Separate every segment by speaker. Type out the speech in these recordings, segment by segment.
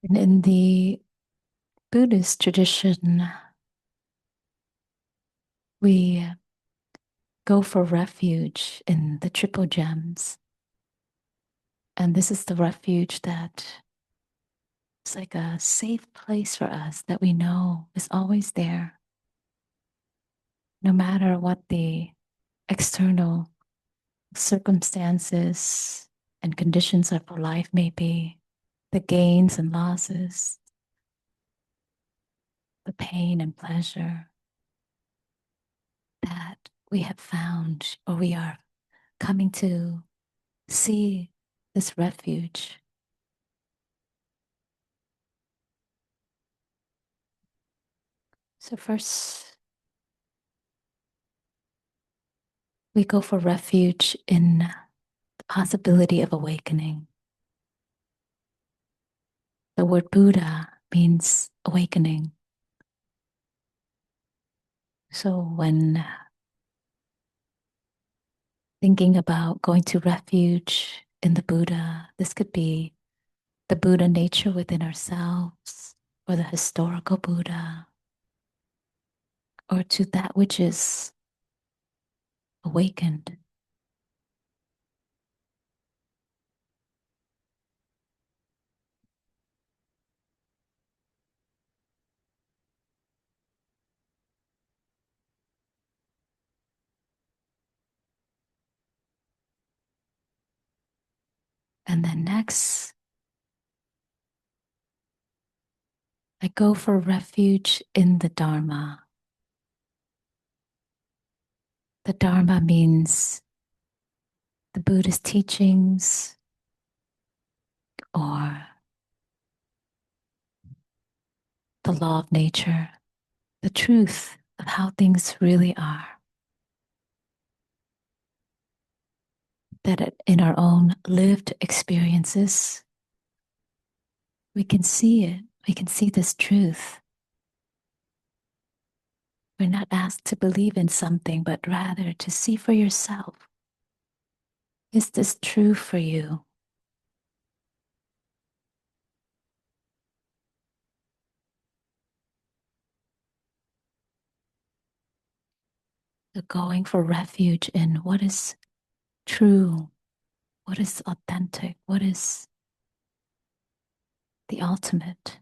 Speaker 1: And in the Buddhist tradition, we go for refuge in the triple gems. And this is the refuge that is like a safe place for us that we know is always there, no matter what the external circumstances and conditions of our life may be, the gains and losses, the pain and pleasure that we have found or we are coming to see this refuge. So, first, we go for refuge in the possibility of awakening. The word Buddha means awakening. So, when thinking about going to refuge in the Buddha, this could be the Buddha nature within ourselves, or the historical Buddha, or to that which is awakened. And then next, I go for refuge in the Dharma. The Dharma means the Buddhist teachings or the law of nature, the truth of how things really are. That in our own lived experiences, we can see it. We can see this truth. We're not asked to believe in something, but rather to see for yourself. Is this true for you? So going for refuge in what is true, what is authentic, what is the ultimate.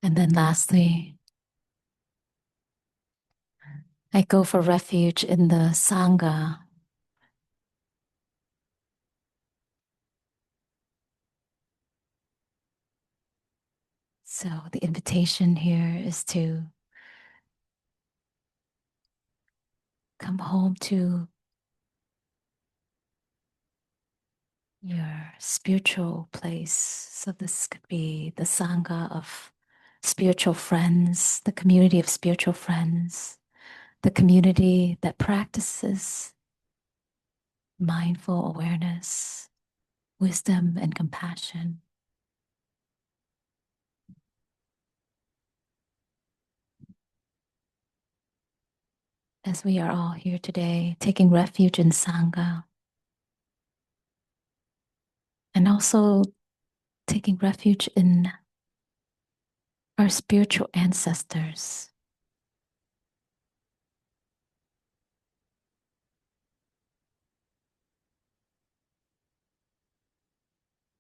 Speaker 1: And then lastly, I go for refuge in the Sangha. So the invitation here is to come home to your spiritual place. So this could be the Sangha of spiritual friends, the community of spiritual friends, the community that practices mindful awareness, wisdom, and compassion. As we are all here today, taking refuge in Sangha, and also taking refuge in our spiritual ancestors,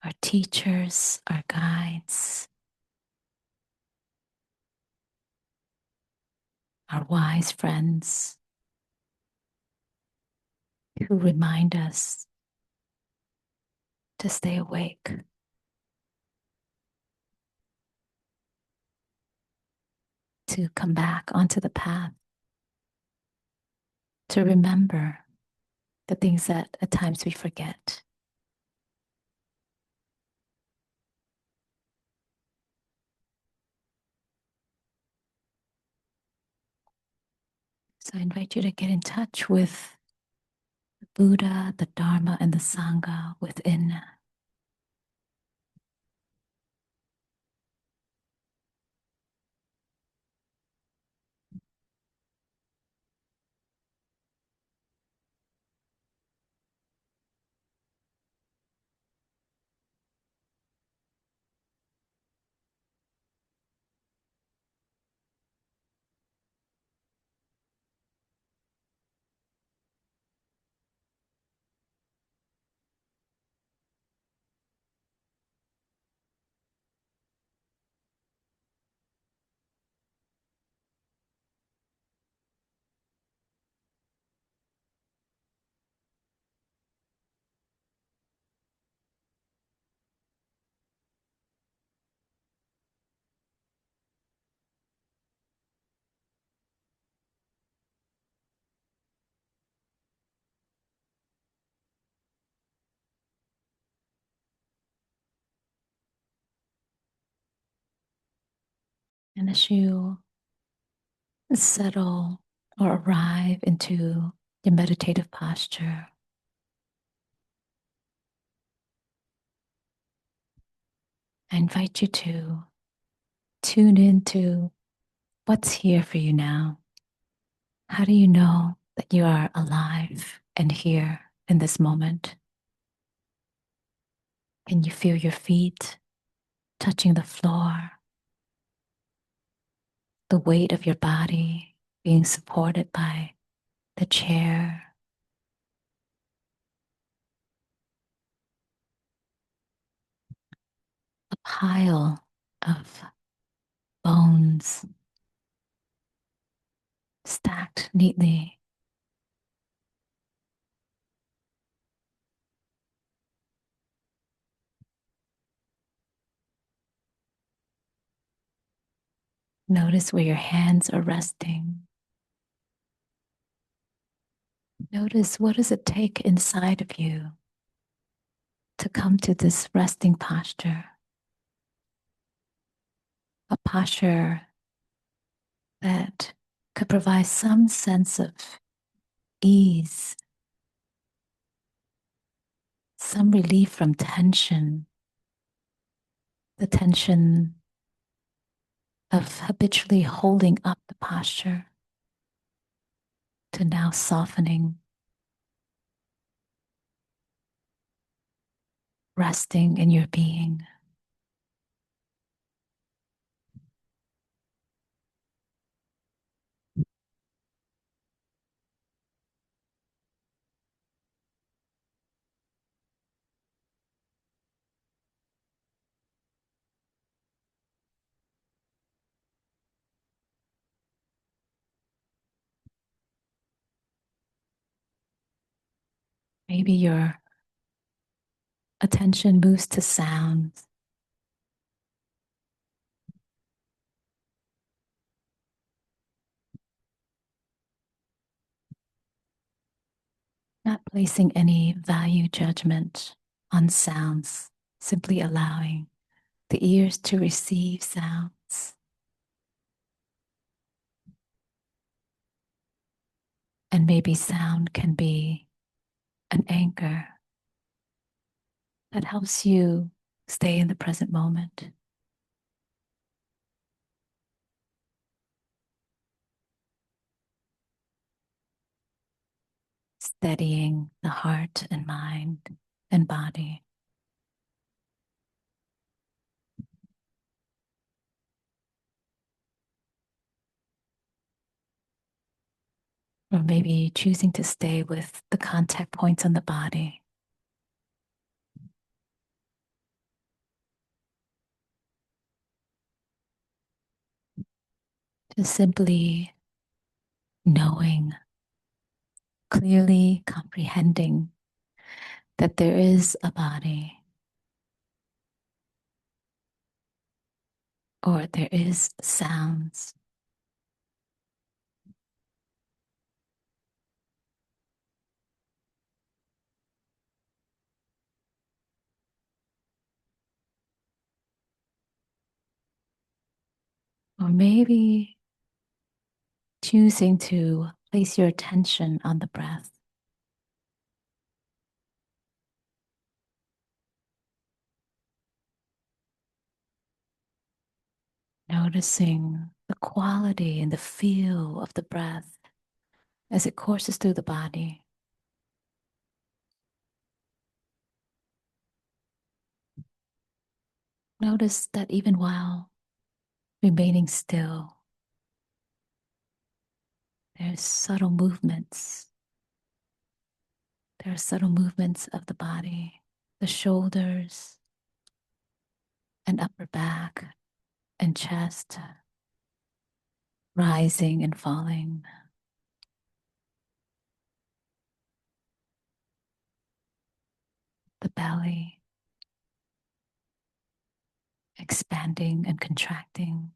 Speaker 1: our teachers, our guides, our wise friends who remind us to stay awake, to come back onto the path, to remember the things that at times we forget. So I invite you to get in touch with the Buddha, the Dharma, and the Sangha within. And as you settle or arrive into your meditative posture, I invite you to tune into what's here for you now. How do you know that you are alive and here in this moment? Can you feel your feet touching the floor, the weight of your body being supported by the chair, a pile of bones stacked neatly? Notice where your hands are resting. Notice what does it take inside of you to come to this resting posture, a posture that could provide some sense of ease, some relief from tension, the tension of habitually holding up the posture to now softening, resting in your being. Maybe your attention moves to sounds, not placing any value judgment on sounds, simply allowing the ears to receive sounds. And maybe sound can be an anchor that helps you stay in the present moment, steadying the heart and mind and body. Or maybe choosing to stay with the contact points on the body, just simply knowing, clearly comprehending that there is a body or there is sounds. Or maybe choosing to place your attention on the breath, noticing the quality and the feel of the breath as it courses through the body. Notice that even while remaining still, there's subtle movements. There are subtle movements of the body, the shoulders and upper back and chest, rising and falling, the belly expanding and contracting.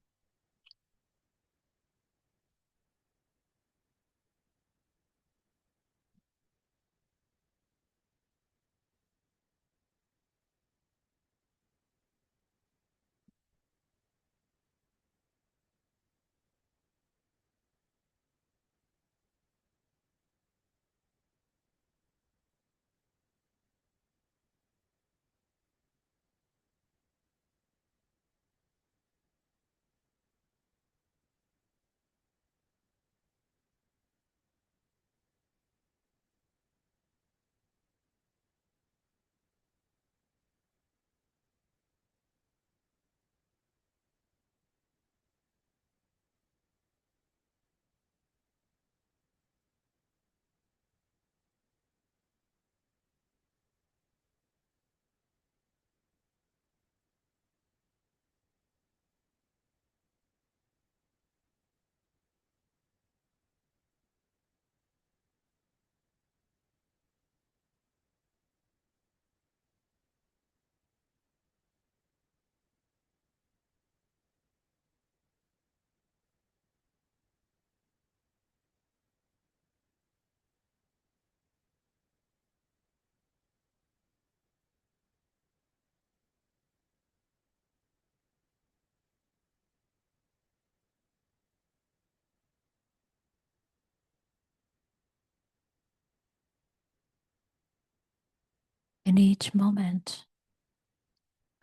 Speaker 1: In each moment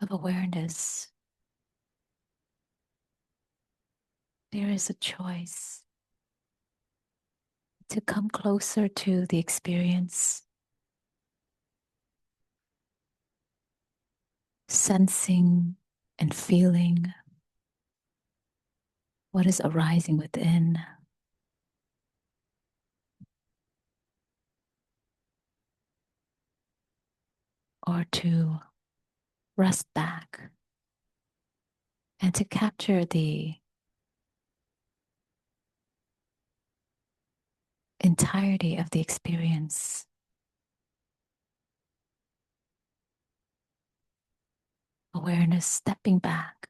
Speaker 1: of awareness, there is a choice to come closer to the experience, sensing and feeling what is arising within, or to rest back and to capture the entirety of the experience. Awareness stepping back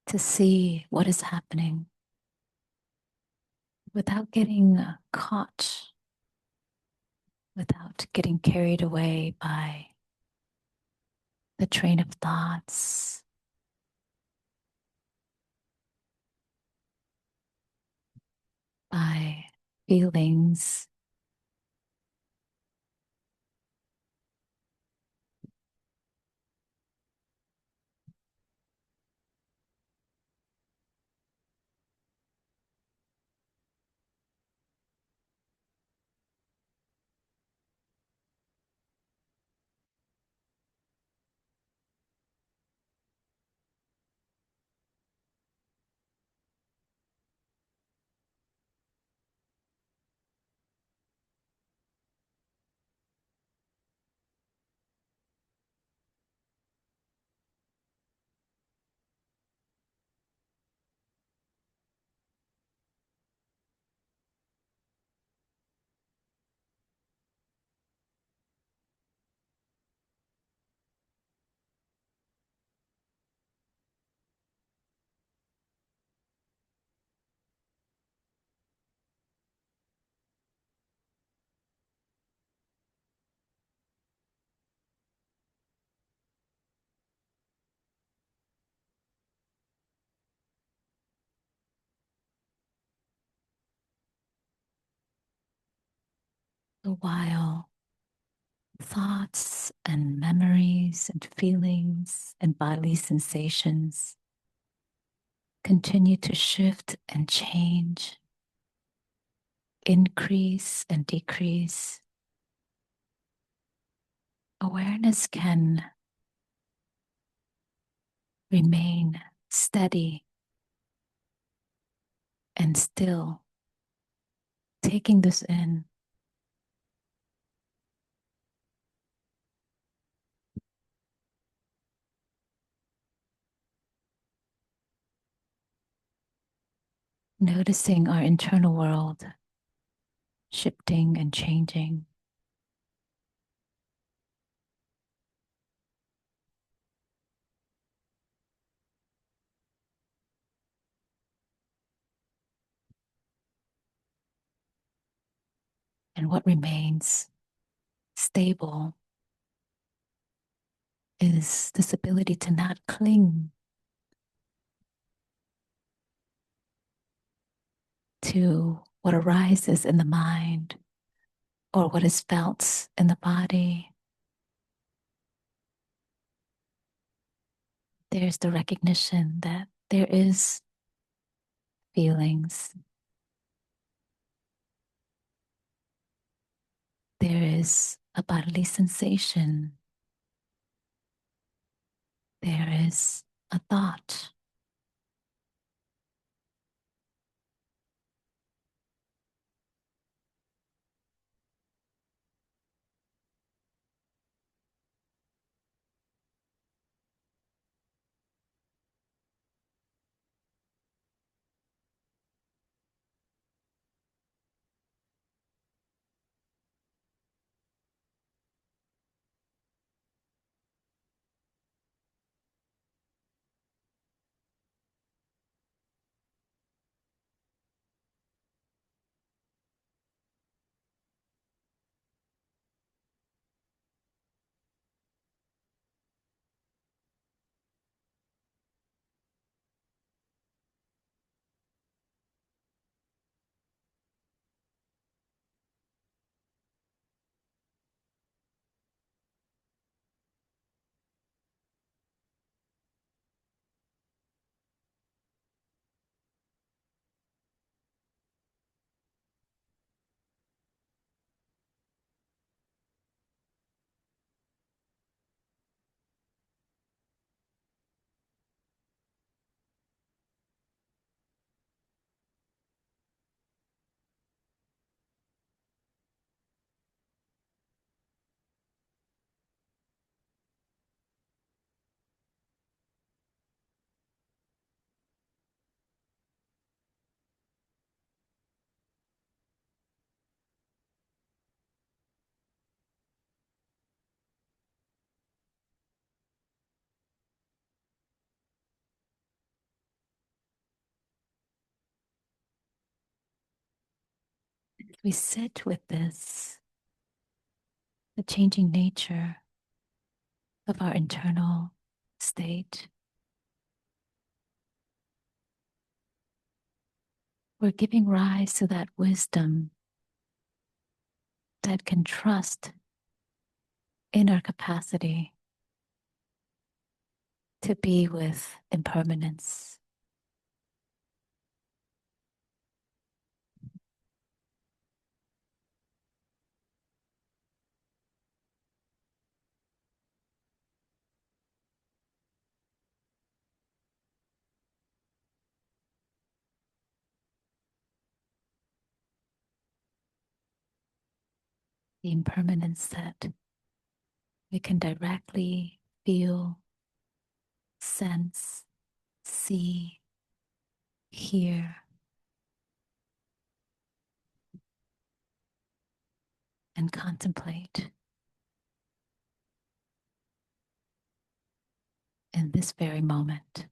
Speaker 1: to see what is happening without getting caught, without getting carried away by the train of thoughts, by feelings. So while thoughts and memories and feelings and bodily sensations continue to shift and change, increase and decrease, awareness can remain steady and still, taking this in, noticing our internal world shifting and changing. And what remains stable is this ability to not cling to what arises in the mind or what is felt in the body. There's the recognition that there is feelings, there is a bodily sensation, there is a thought. we sit with this, the changing nature of our internal state, we're giving rise to that wisdom that can trust in our capacity to be with impermanence. The impermanence that we can directly feel, sense, see, hear, and contemplate in this very moment.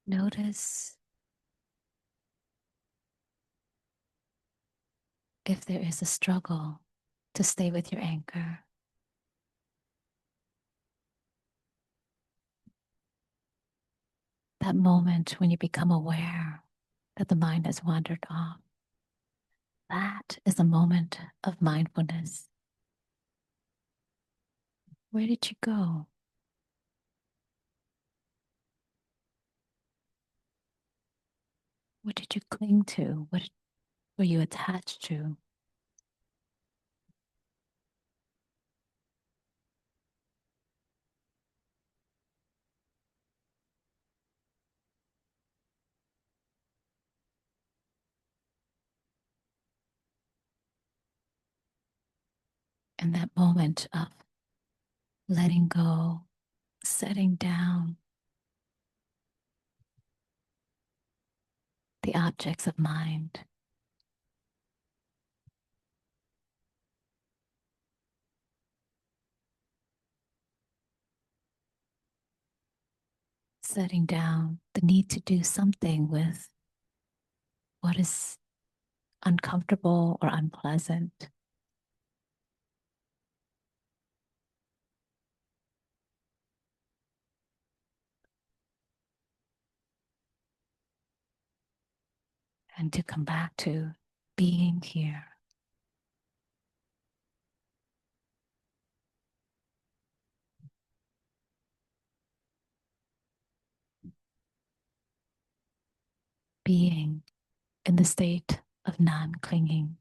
Speaker 1: Notice if there is a struggle to stay with your anchor. That moment when you become aware that the mind has wandered off, that is a moment of mindfulness. Where did you go? What did you cling to? What were you attached to? And that moment of letting go, setting down the objects of mind, setting down the need to do something with what is uncomfortable or unpleasant. And to come back to being here, being in the state of non clinging.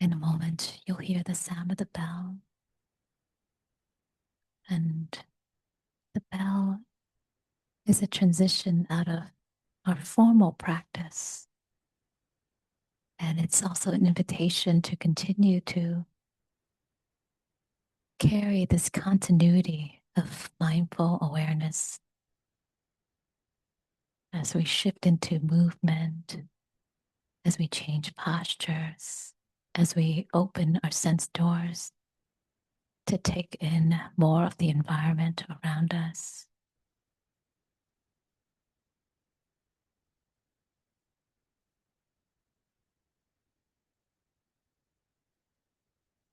Speaker 1: In a moment, you'll hear the sound of the bell. And the bell is a transition out of our formal practice. And it's also an invitation to continue to carry this continuity of mindful awareness as we shift into movement, as we change postures, as we open our sense doors to take in more of the environment around us.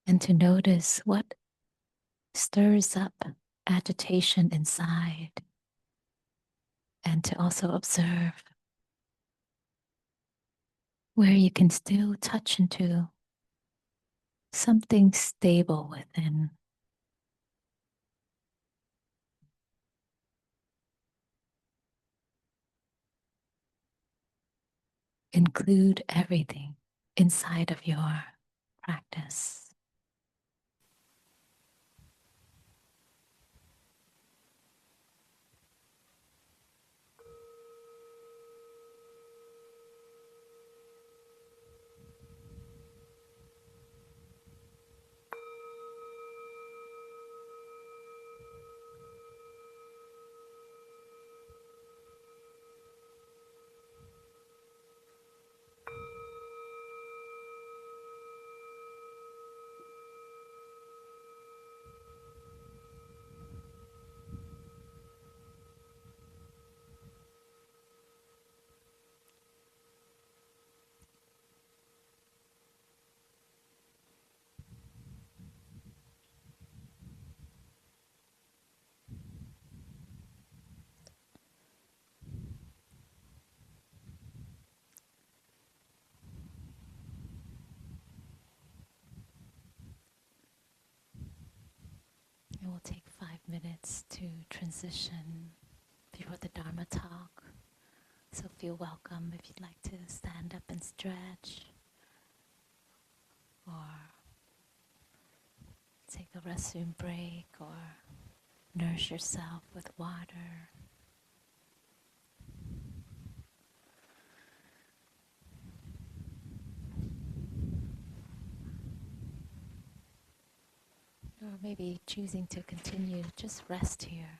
Speaker 1: And to notice what stirs up agitation inside, and to also observe where you can still touch into something stable within. Include everything inside of your practice. It will take 5 minutes to transition before the Dharma talk. So feel welcome if you'd like to stand up and stretch or take a restroom break or nourish yourself with water. Or maybe choosing to continue, just rest here.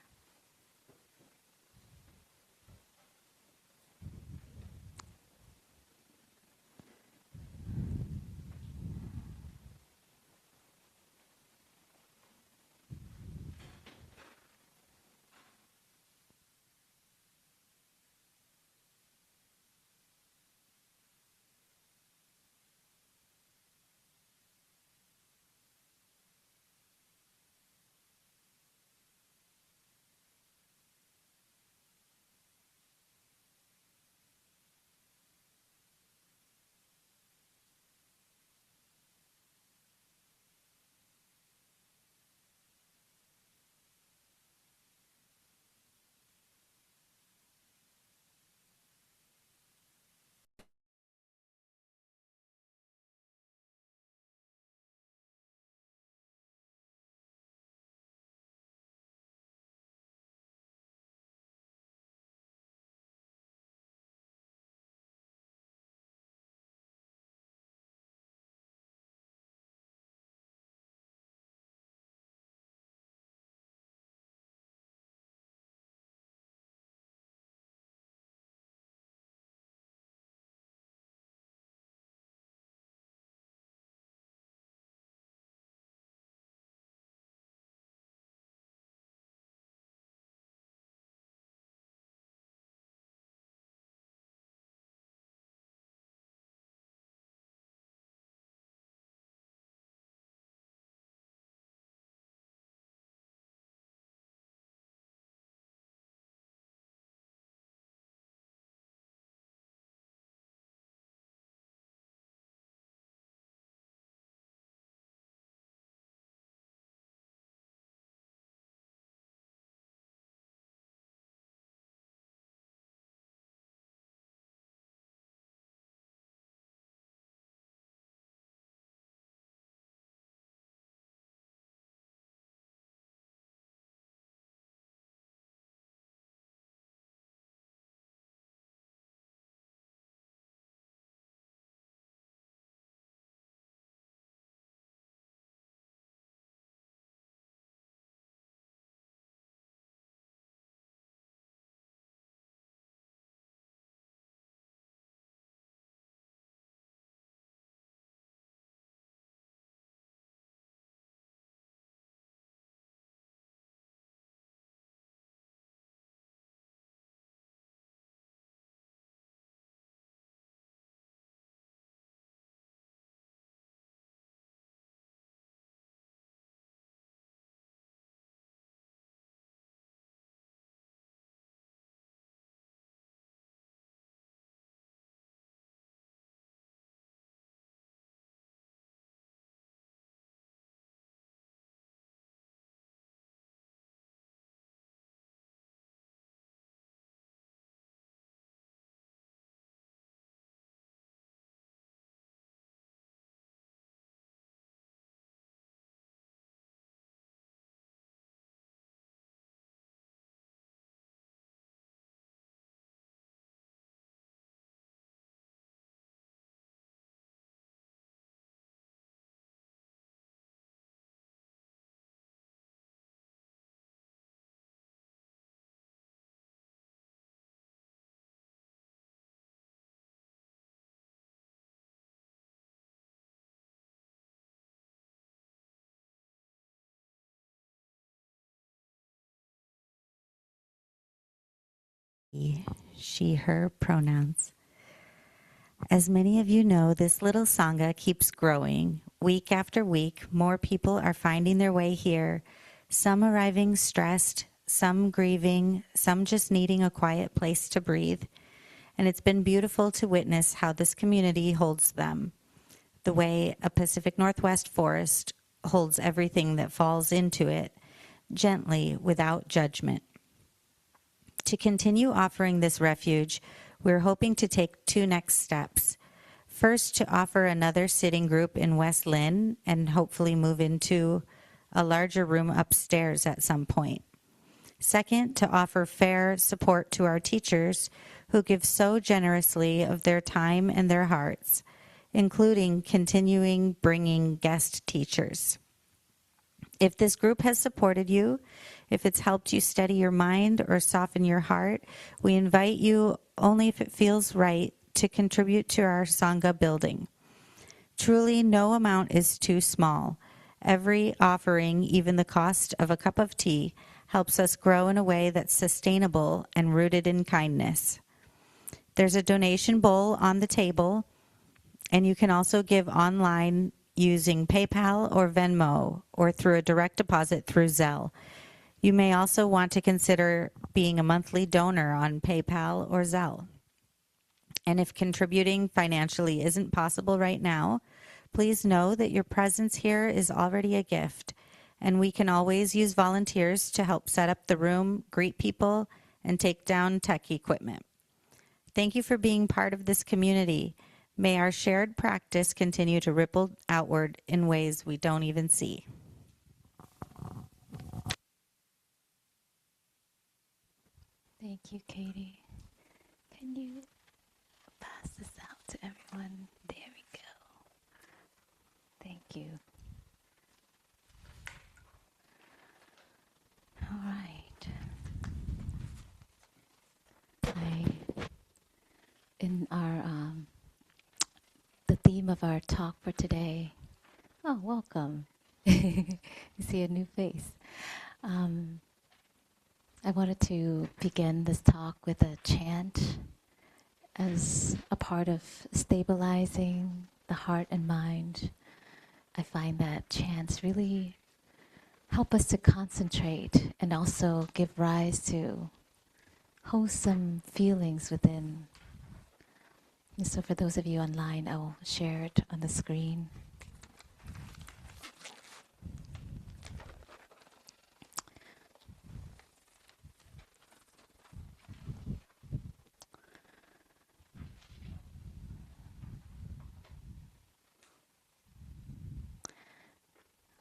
Speaker 2: she, her pronouns. As many of you know, this little Sangha keeps growing. Week after week, more people are finding their way here, some arriving stressed, some grieving, some just needing a quiet place to breathe. And it's been beautiful to witness how this community holds them, the way a Pacific Northwest forest holds everything that falls into it, gently, without judgment. To continue offering this refuge, we're hoping to take two next steps. First, to offer another sitting group in West Lynn and hopefully move into a larger room upstairs at some point. Second, to offer fair support to our teachers who give so generously of their time and their hearts, including continuing bringing guest teachers. If this group has supported you, if it's helped you steady your mind or soften your heart, we invite you, only if it feels right, to contribute to our Sangha building. Truly, no amount is too small. Every offering, even the cost of a cup of tea, helps us grow in a way that's sustainable and rooted in kindness. There's a donation bowl on the table, and you can also give online using PayPal or Venmo or through a direct deposit through Zelle. You may also want to consider being a monthly donor on PayPal or Zelle. And if contributing financially isn't possible right now, please know that your presence here is already a gift, and we can always use volunteers to help set up the room, greet people, and take down tech equipment. Thank you for being part of this community. May our shared practice continue to ripple outward in ways we don't even see.
Speaker 1: Thank you, Katie. Can you pass this out to everyone? There we go. Thank you. All right. In our the theme of our talk for today. Oh, welcome. You see a new face. I wanted to begin this talk with a chant as a part of stabilizing the heart and mind. I find that chants really help us to concentrate and also give rise to wholesome feelings within. And so for those of you online, I will share it on the screen.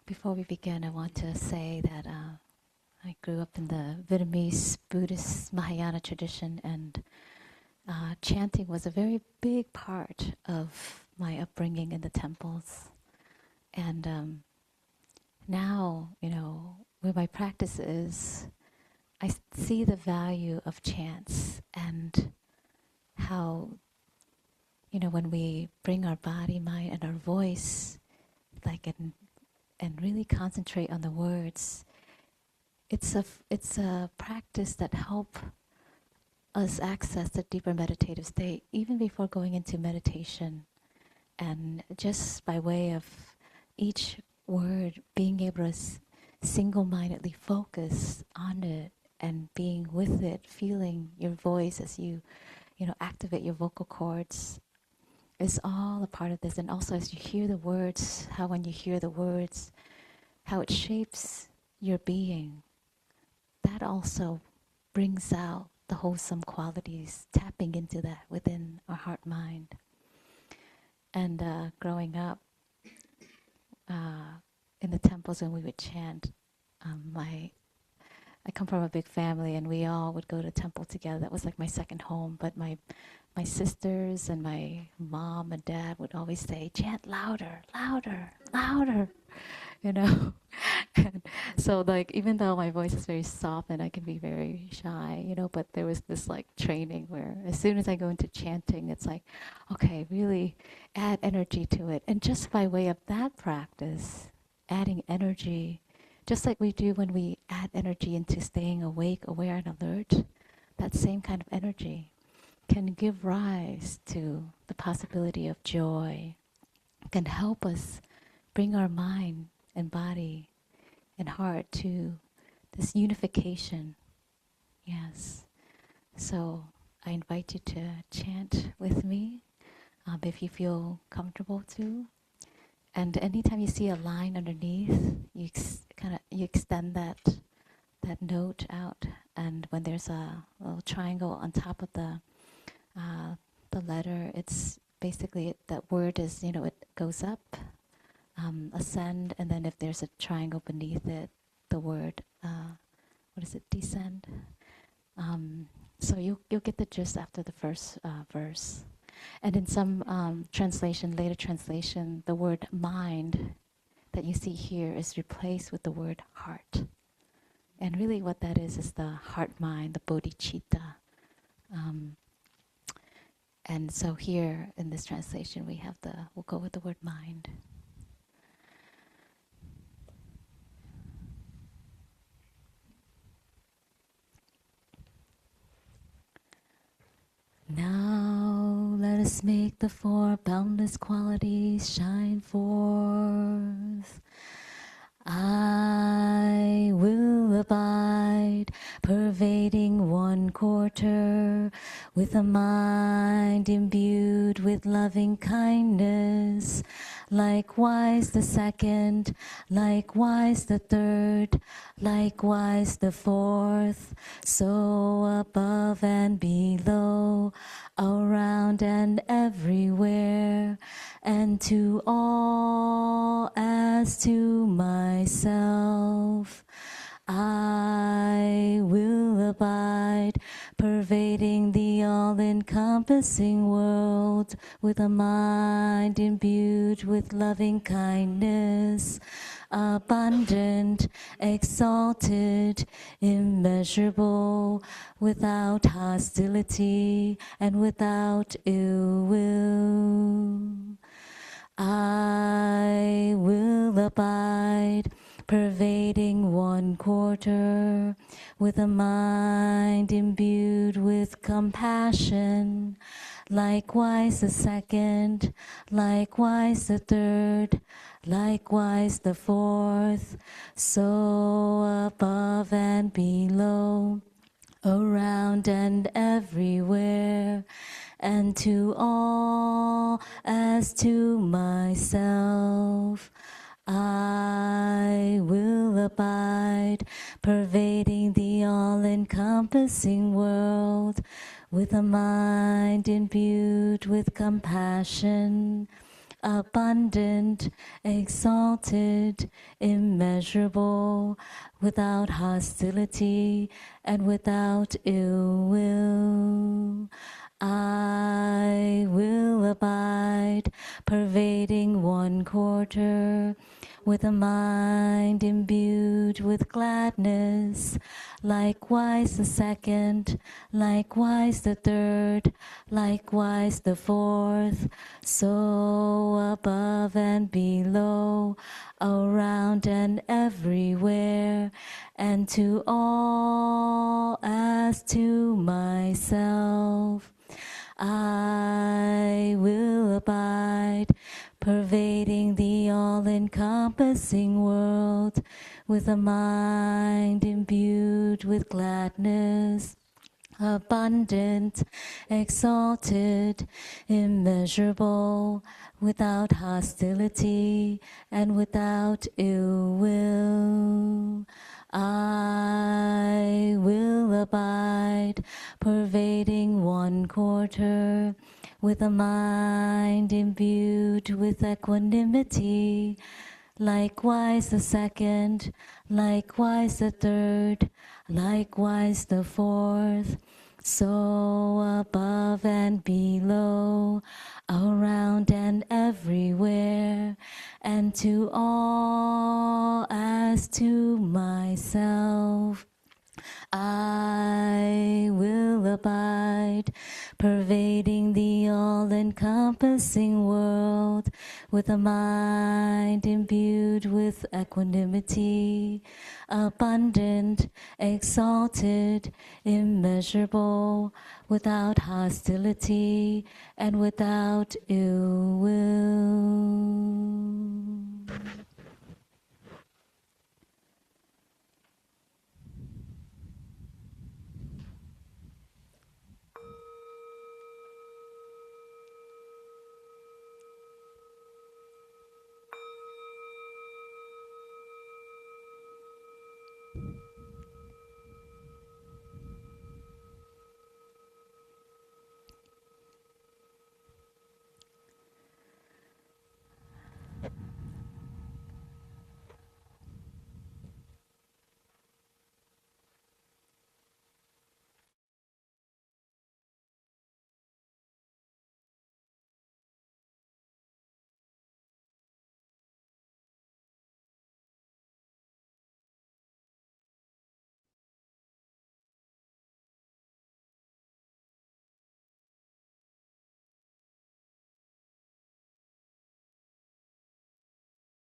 Speaker 1: Before we begin, I want to say that I grew up in the Vietnamese Buddhist Mahayana tradition, and chanting was a very big part of my upbringing in the temples. And now, where my practice is, I see the value of chants and how, when we bring our body, mind, and our voice, and really concentrate on the words, it's a practice that help us access the deeper meditative state even before going into meditation. And just by way of each word, being able to single-mindedly focus on it and being with it, feeling your voice as you activate your vocal cords, is all a part of this. And also as you hear the words, how when you hear the words, how it shapes your being, that also brings out the wholesome qualities, tapping into that within our heart mind. And growing up in the temples when we would chant, I come from a big family, and we all would go to temple together. That was like my second home. But my sisters and my mom and dad would always say, chant louder, louder, louder, And so even though my voice is very soft and I can be very shy, but there was this training where as soon as I go into chanting, it's like, okay, really add energy to it. And just by way of that practice, adding energy, just like we do when we add energy into staying awake, aware, and alert, that same kind of energy can give rise to the possibility of joy, can help us bring our mind and body and heart to this unification. Yes. So I invite you to chant with me if you feel comfortable to. And anytime you see a line underneath, you extend that note out. And when there's a little triangle on top of the letter, it's basically that word is, it goes up, ascend, and then if there's a triangle beneath it, the word, what is it, descend? So you'll get the gist after the first verse. And in some later translation, the word mind that you see here is replaced with the word heart. And really what that is the heart mind, the bodhicitta. And so here in this translation, we'll go with the word mind. Now let us make the four boundless qualities shine forth. I will abide, pervading 1/4, with a mind imbued with loving kindness. Likewise the second, likewise the third, likewise the fourth. So above and below, around and everywhere, and to all as to myself. I will abide, pervading the all-encompassing world, with a mind imbued with loving kindness, abundant, exalted, immeasurable, without hostility and without ill will. I will abide, pervading 1/4, with a mind imbued with compassion. Likewise the second, likewise the third, likewise the fourth. So above and below, around and everywhere, and to all as to myself. I will abide, pervading the all-encompassing world, with a mind imbued with compassion, abundant, exalted, immeasurable, without hostility and without ill will. I will abide, pervading 1/4, with a mind imbued with gladness. Likewise the second, likewise the third, likewise the fourth. So above and below, around and everywhere, and to all as to myself. I will abide, pervading the all-encompassing world, with a mind imbued with gladness, abundant, exalted, immeasurable, without hostility and without ill will. I will abide, pervading 1/4, with a mind imbued with equanimity. Likewise the second, likewise the third, likewise the fourth. So above and below, around and everywhere, and to all as to myself. I will abide, pervading the all-encompassing
Speaker 2: all-encompassing world with a mind imbued with equanimity, abundant, exalted, immeasurable, without hostility and without ill will.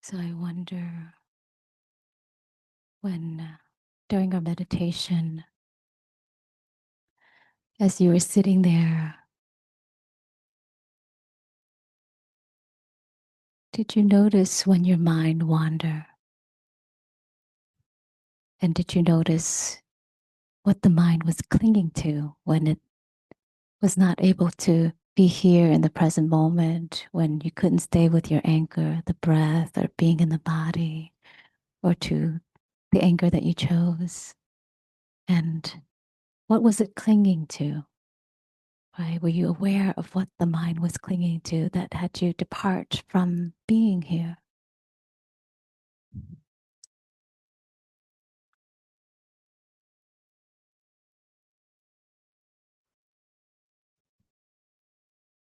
Speaker 2: So I wonder when, during our meditation, as you were sitting there, did you notice when your mind wandered? And did you notice what the mind was clinging to when it was not able to be here in the present moment, when you couldn't stay with your anchor, the breath, or being in the body, or to the anchor that you chose? And what was it clinging to? Right? Were you aware of what the mind was clinging to that had you depart from being here?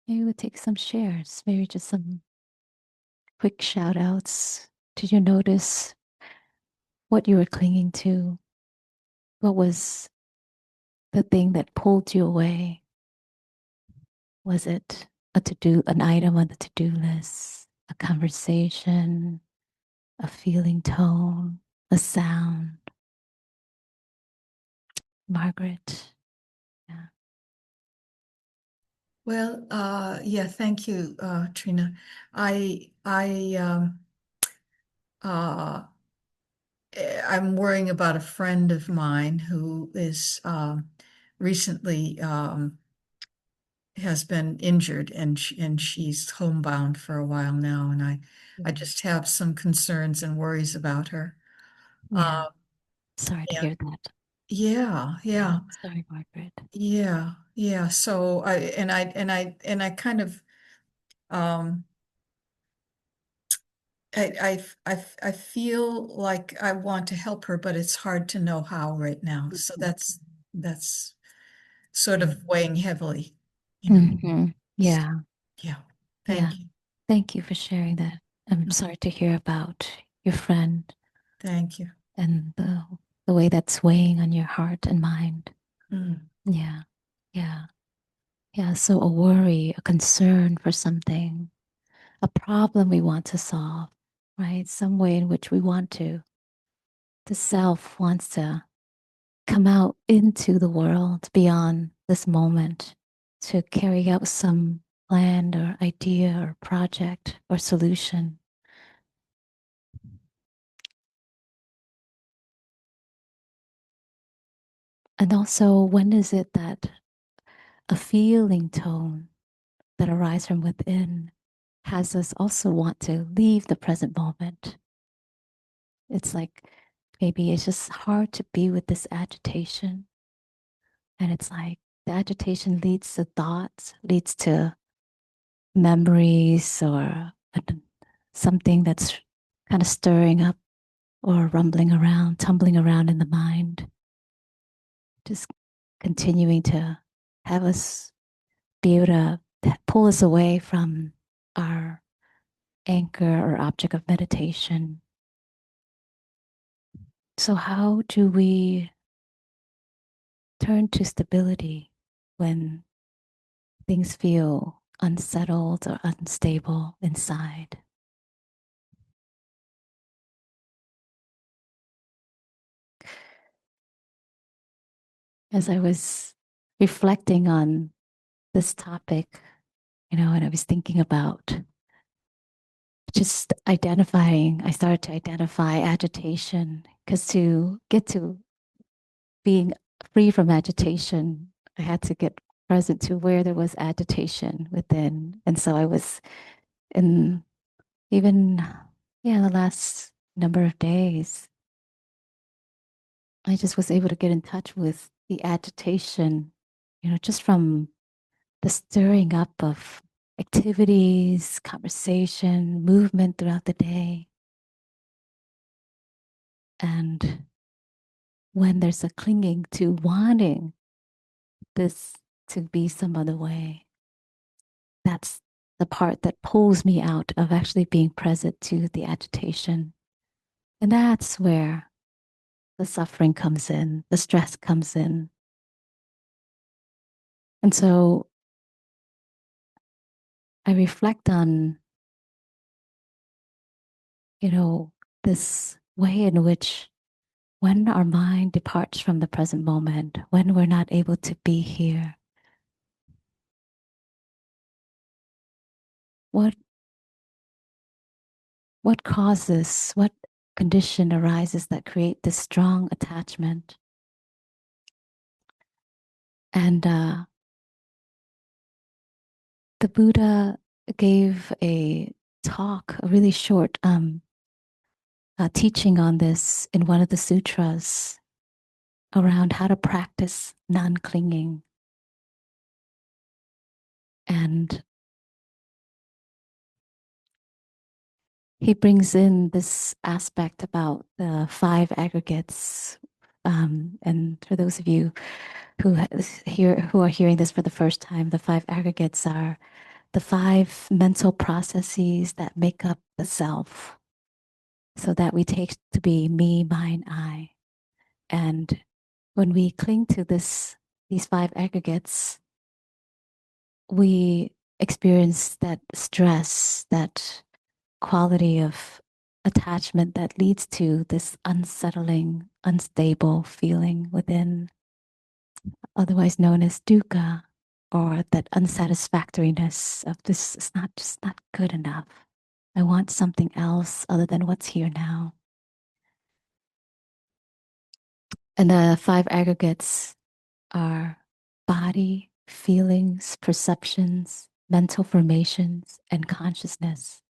Speaker 2: Maybe we'll take some shares, maybe just some quick shout outs. Did you notice what you were clinging to? What was the thing that pulled you away? Was it a to-do, an item on the to-do list, a conversation, a feeling tone, a sound? Margaret. Yeah.
Speaker 3: Well, yeah, thank you, Trina. I uh, I'm worrying about a friend of mine who is recently has been injured, and she's homebound for a while now, and I just have some concerns and worries about her.
Speaker 1: Yeah. Sorry to
Speaker 3: Yeah,
Speaker 1: hear that.
Speaker 3: yeah.
Speaker 1: Sorry, Margaret.
Speaker 3: Yeah. So I kind of um I feel like I want to help her, but it's hard to know how right now. So that's sort of weighing heavily, you know.
Speaker 1: Mm-hmm.
Speaker 3: So,
Speaker 1: Yeah.
Speaker 3: yeah.
Speaker 1: Yeah.
Speaker 3: Thank you.
Speaker 1: Thank you for sharing that. I'm sorry to hear about your friend
Speaker 3: Thank you.
Speaker 1: and the way that's weighing on your heart and mind.
Speaker 3: Mm.
Speaker 1: Yeah. Yeah. Yeah. So a worry, a concern for something, a problem we want to solve, right? Some way in which we want to. The self wants to come out into the world beyond this moment to carry out some plan or idea or project or solution. And also, when is it that a feeling tone that arises from within has us also want to leave the present moment? It's like maybe it's just hard to be with this agitation. And it's like the agitation leads to thoughts, leads to memories or something that's kind of stirring up or rumbling around, tumbling around in the mind, just continuing to have us be able to pull us away from our anchor or object of meditation. So, how do we turn to stability when things feel unsettled or unstable inside. As I was reflecting on this topic, and I was thinking about just identifying, I started to identify agitation, because to get to being free from agitation, I had to get present to where there was agitation within. And so I was in even, the last number of days, I just was able to get in touch with the agitation, just from the stirring up of activities, conversation, movement throughout the day. And when there's a clinging to wanting this to be some other way, that's the part that pulls me out of actually being present to the agitation. And that's where the suffering comes in, the stress comes in. And so I reflect on, this way in which when our mind departs from the present moment, when we're not able to be here, what causes, what condition arises that create this strong attachment? And the Buddha gave a talk, a really short teaching on this in one of the sutras around how to practice non-clinging. And he brings in this aspect about the 5 aggregates. And for those of you who are hearing this for the first time, the 5 aggregates are the 5 mental processes that make up the self. So that we take to be me, mine, I. And when we cling to these 5 aggregates, we experience that stress, that quality of attachment that leads to this unsettling, unstable feeling within, otherwise known as dukkha, or that unsatisfactoriness of this is not good enough. I want something else other than what's here now. And the 5 aggregates are body, feelings, perceptions, mental formations, and consciousness.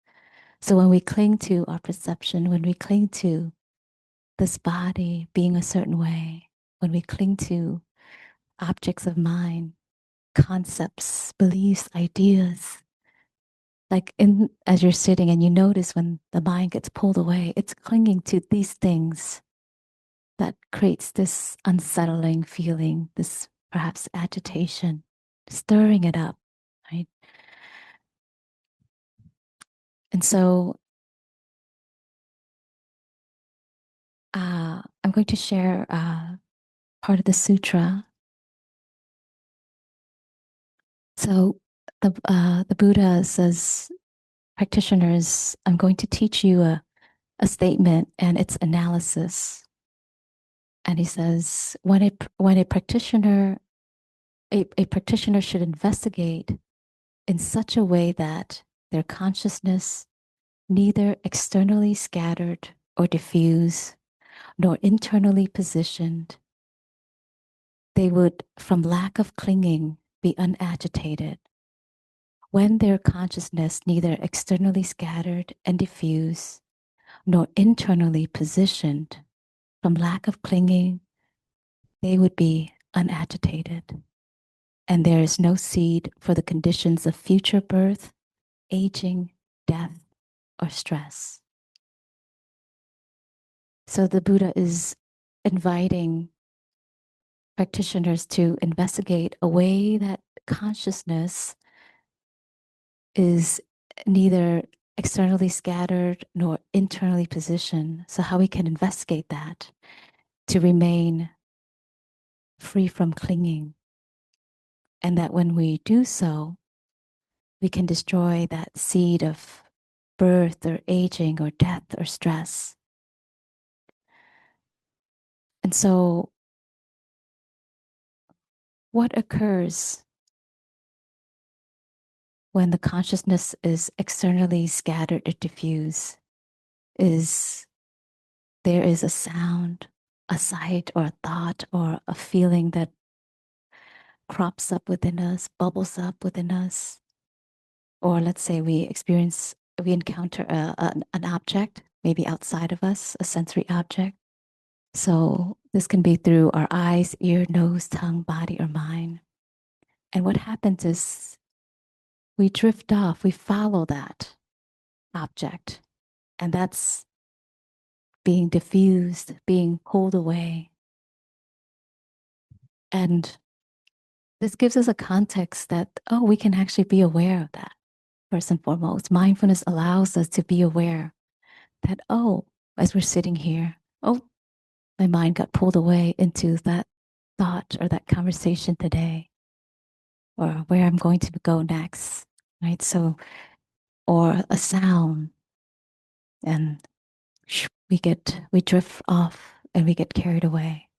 Speaker 1: So when we cling to our perception, when we cling to this body being a certain way, when we cling to objects of mind, concepts, beliefs, ideas, like as you're sitting and you notice when the mind gets pulled away, it's clinging to these things that creates this unsettling feeling, this perhaps agitation, stirring it up, right? And so I'm going to share part of the sutra. So the Buddha says, practitioners, I'm going to teach you a statement and its analysis. And he says, when a practitioner should investigate in such a way that their consciousness neither externally scattered or diffuse, nor internally positioned, they would, from lack of clinging, be unagitated. When their consciousness neither externally scattered and diffuse, nor internally positioned, from lack of clinging, they would be unagitated. And there is no seed for the conditions of future birth, aging, death, or stress. So the Buddha is inviting practitioners to investigate a way that consciousness is neither externally scattered nor internally positioned. So how we can investigate that to remain free from clinging. And that when we do so, we can destroy that seed of birth or aging or death or stress. And so, what occurs when the consciousness is externally scattered or diffuse is there is a sound, a sight, or a thought, or a feeling that crops up within us, bubbles up within us. Or let's say we encounter an object, maybe outside of us, a sensory object. So this can be through our eyes, ear, nose, tongue, body, or mind. And what happens is we drift off, we follow that object. And that's being diffused, being pulled away. And this gives us a context that, oh, we can actually be aware of that first and foremost. Mindfulness allows us to be aware that, oh, as we're sitting here, oh, my mind got pulled away into that thought or that conversation today, or where I'm going to go next, right? So, or a sound, and we drift off and we get carried away.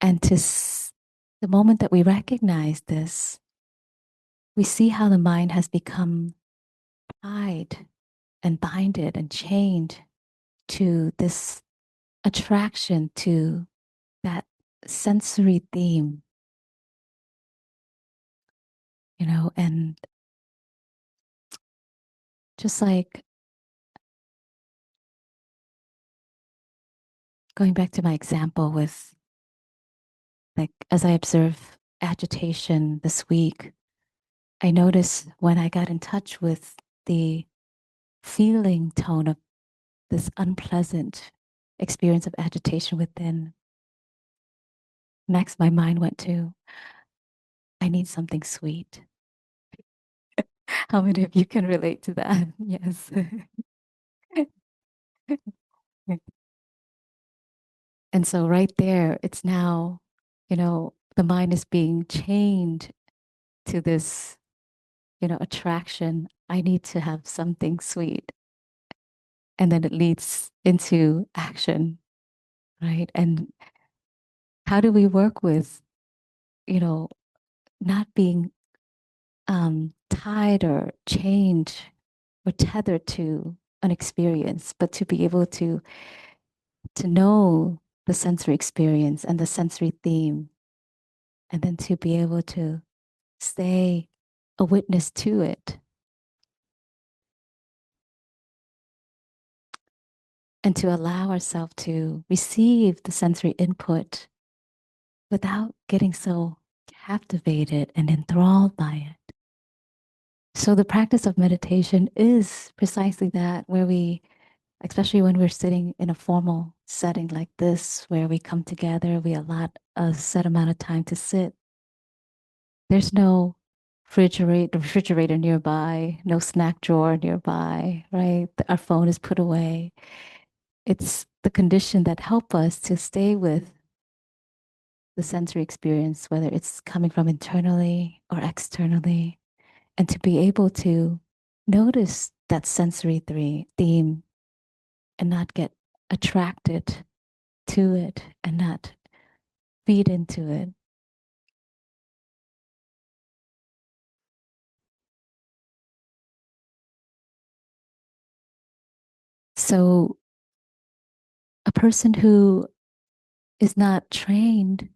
Speaker 1: And the moment that we recognize this, we see how the mind has become tied and binded and chained to this attraction to that sensory theme, and just like going back to my example with, like, as I observe agitation this week, I noticed when I got in touch with the feeling tone of this unpleasant experience of agitation within, next my mind went to, I need something sweet. How many of you can relate to that? Yes. And so right there, it's now, the mind is being chained to this, attraction. I need to have something sweet. And then it leads into action, right? And how do we work with, not being tied or chained or tethered to an experience, but to be able to know the sensory experience and the sensory theme, and then to be able to stay a witness to it and to allow ourselves to receive the sensory input without getting so captivated and enthralled by it. So the practice of meditation is precisely that, where we, especially when we're sitting in a formal setting like this, where we come together, we allot a set amount of time to sit. There's no refrigerator nearby, no snack drawer nearby, right? Our phone is put away. It's the condition that help us to stay with the sensory experience, whether it's coming from internally or externally, and to be able to notice that sensory theme and not get attracted to it and not feed into it. So a person who is not trained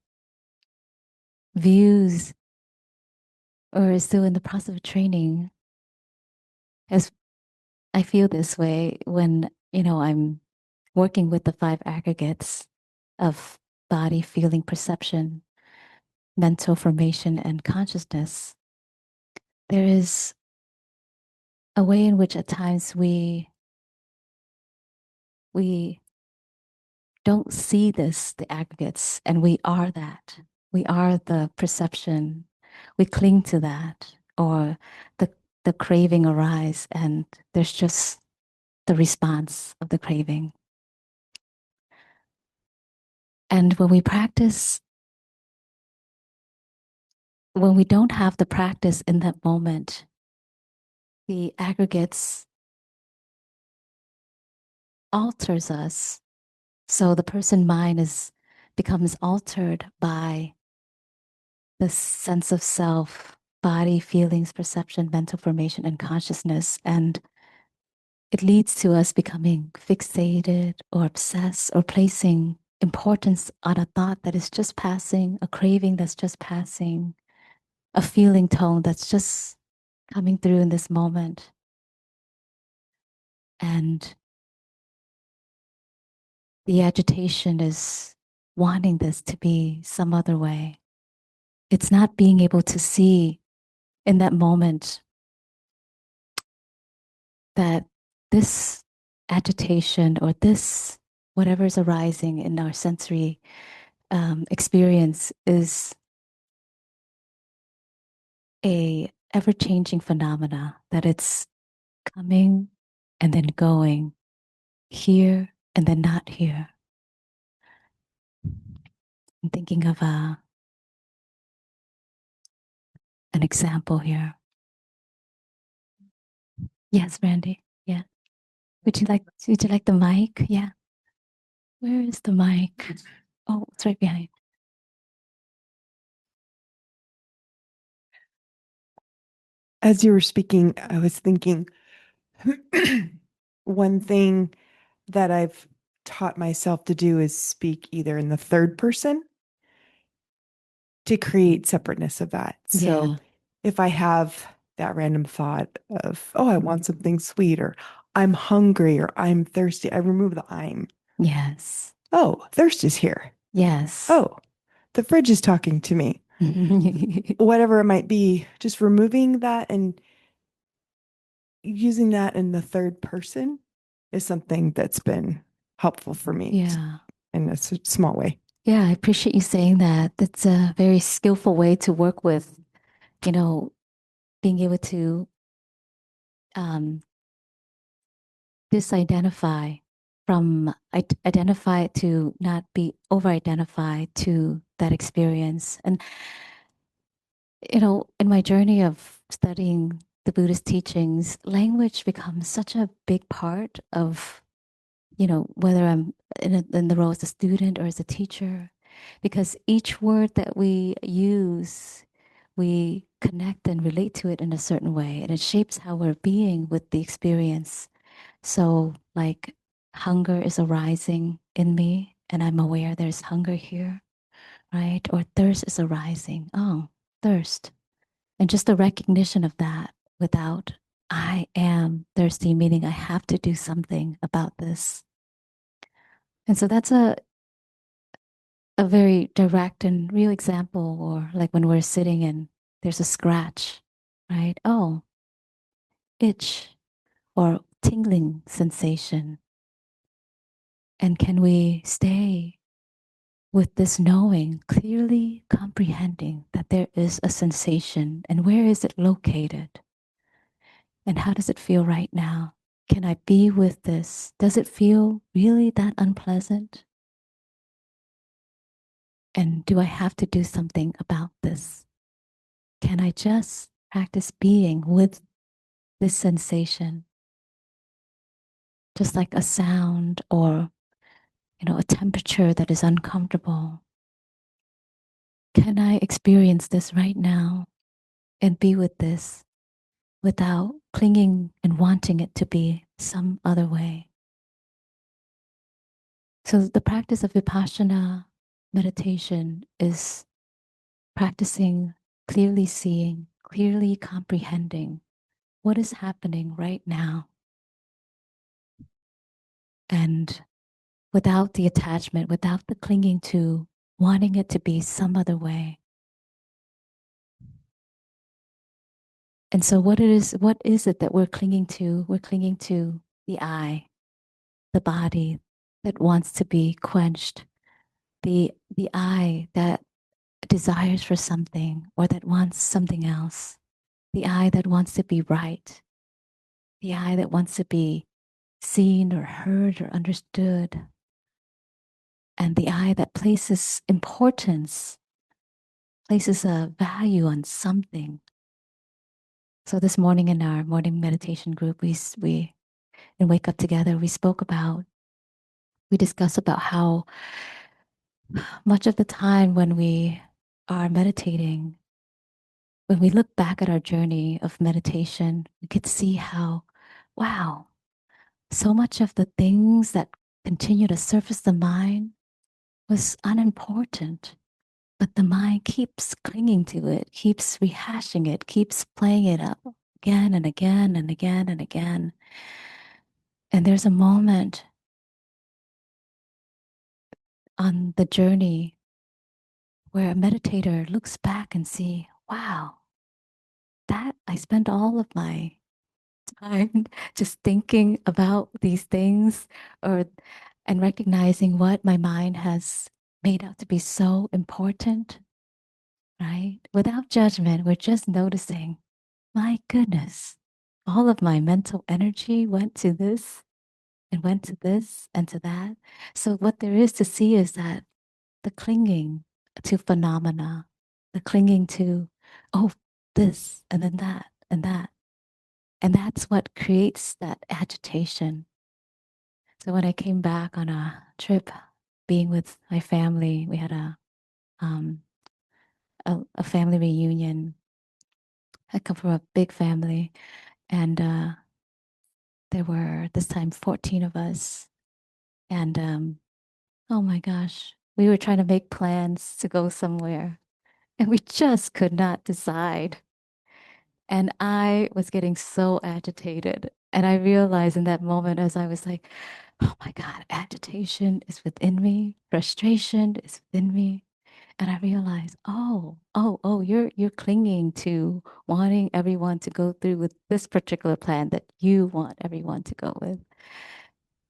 Speaker 1: views or is still in the process of training, as I feel this way when, I'm working with the 5 aggregates of body, feeling, perception, mental formation, and consciousness. There is a way in which at times we don't see the aggregates, and we are that. We are the perception. We cling to that, or the craving arise, and there's just the response of the craving. And when we practice when we don't have the practice in that moment, the aggregates alters us. So the person mind becomes altered by the sense of self, body, feelings, perception, mental formation, and consciousness. And it leads to us becoming fixated or obsessed or placing importance on a thought that is just passing, a craving that's just passing, a feeling tone that's just coming through in this moment. And the agitation is wanting this to be some other way. It's not being able to see in that moment that this agitation or this, whatever is arising in our sensory experience, is a ever-changing phenomena, that it's coming and then going, here and then not here. I'm thinking of an example here. Yes, Randy. Yeah. Would you like the mic? Yeah. Where is the mic? Oh, it's right behind.
Speaker 4: As you were speaking, I was thinking one thing that I've taught myself to do is speak either in the third person to create separateness of that. So
Speaker 1: Yeah.
Speaker 4: if I have that random thought of, oh, I want something sweet, or I'm hungry, or I'm thirsty, I remove the I'm.
Speaker 1: Yes.
Speaker 4: Oh, thirst is here.
Speaker 1: Yes.
Speaker 4: Oh, the fridge is talking to me. Whatever it might be, just removing that and using that in the third person is something that's been helpful for me.
Speaker 1: Yeah.
Speaker 4: In a small way.
Speaker 1: Yeah, I appreciate you saying that. That's a very skillful way to work with, being able to disidentify from identify to not be over-identified to that experience. And, in my journey of studying the Buddhist teachings, language becomes such a big part of, whether I'm in the role as a student or as a teacher, because each word that we use, we connect and relate to it in a certain way, and it shapes how we're being with the experience. So, like, hunger is arising in me, and I'm aware there's hunger here, right? Or thirst is arising. Oh, thirst. And just the recognition of that without I am thirsty, meaning I have to do something about this. And so that's a very direct and real example, or like when we're sitting and there's a scratch, right? Oh, itch or tingling sensation. And can we stay with this knowing, clearly comprehending that there is a sensation, and where is it located? And how does it feel right now? Can I be with this? Does it feel really that unpleasant? And do I have to do something about this? Can I just practice being with this sensation? Just like a sound or, a temperature that is uncomfortable. Can I experience this right now and be with this without clinging and wanting it to be some other way? So the practice of Vipassana meditation is practicing clearly seeing, clearly comprehending what is happening right now. And without the attachment, without the clinging to wanting it to be some other way. And so what is it that we're clinging to? We're clinging to the I, the body that wants to be quenched, the I that desires for something or that wants something else, the I that wants to be right, the I that wants to be seen or heard or understood, and the I that places importance, places a value on something. So this morning in our morning meditation group, we in Wake Up Together, we discuss about how much of the time when we are meditating, when we look back at our journey of meditation, we could see how, wow, so much of the things that continue to surface the mind was unimportant. But the mind keeps clinging to it, keeps rehashing it, keeps playing it up again and again and again and again. And there's a moment on the journey where a meditator looks back and see, wow, that I spent all of my time just thinking about these things or and recognizing what my mind has made out to be so important, right? Without judgment, we're just noticing, my goodness, all of my mental energy went to this and went to this and to that. So what there is to see is that the clinging to phenomena, the clinging to, oh, this and then that and that. And that's what creates that agitation. So when I came back on a trip, being with my family, we had um, a family reunion. I come from a big family, and there were this time 14 of us. And oh my gosh, we were trying to make plans to go somewhere, and we just could not decide. And I was getting so agitated. And I realized in that moment as I was like, oh my God, agitation is within me, frustration is within me. And I realized, oh, you're clinging to wanting everyone to go through with this particular plan that you want everyone to go with.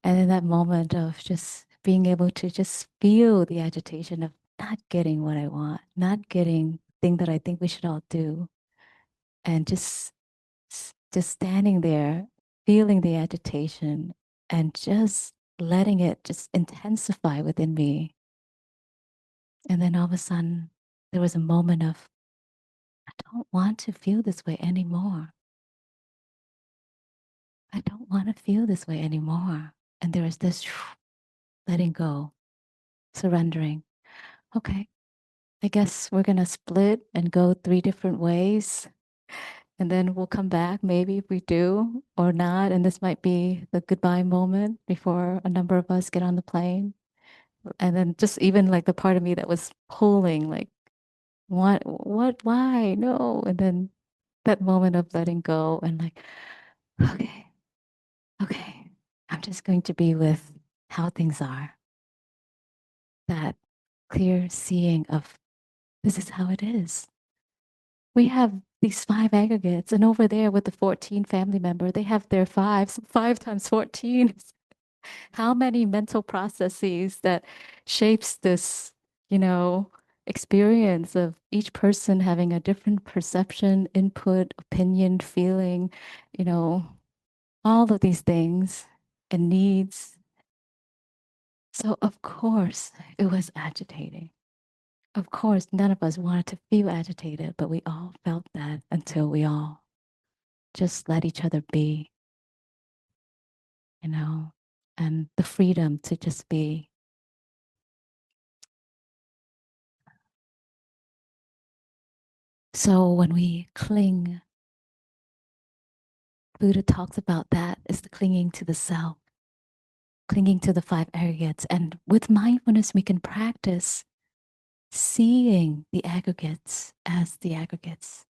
Speaker 1: And in that moment of just being able to just feel the agitation of not getting what I want, not getting the thing that I think we should all do, and just standing there, feeling the agitation, and just letting it just intensify within me. And then all of a sudden, there was a moment of, I don't want to feel this way anymore. I don't want to feel this way anymore. And there was this letting go, surrendering. Okay, I guess we're going to split and go 3 different ways. And then we'll come back, maybe if we do or not. And this might be the goodbye moment before a number of us get on the plane. And then just even like the part of me that was pulling, like, why? No. And then that moment of letting go and like, okay, okay, I'm just going to be with how things are. That clear seeing of this is how it is. We have these 5 aggregates, and over there with the 14 family member, they have their 5. So 5 times 14 is how many mental processes that shapes this, experience of each person having a different perception, input, opinion, feeling, you know, all of these things and needs. So of course it was agitating. Of course, none of us wanted to feel agitated, but we all felt that until we all just let each other be, and the freedom to just be. So when we cling, Buddha talks about that as the clinging to the self, clinging to the 5 aggregates. And with mindfulness, we can practice seeing the aggregates as the aggregates.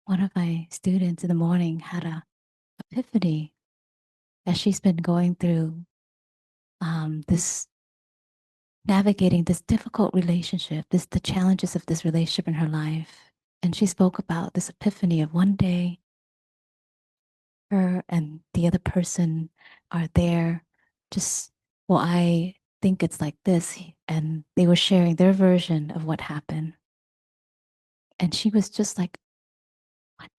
Speaker 1: One of my students in the morning had a epiphany as she's been going through this navigating this difficult relationship, the challenges of this relationship in her life. And she spoke about this epiphany of one day her and the other person are there just, well, I think it's like this. And they were sharing their version of what happened. And she was just like, what?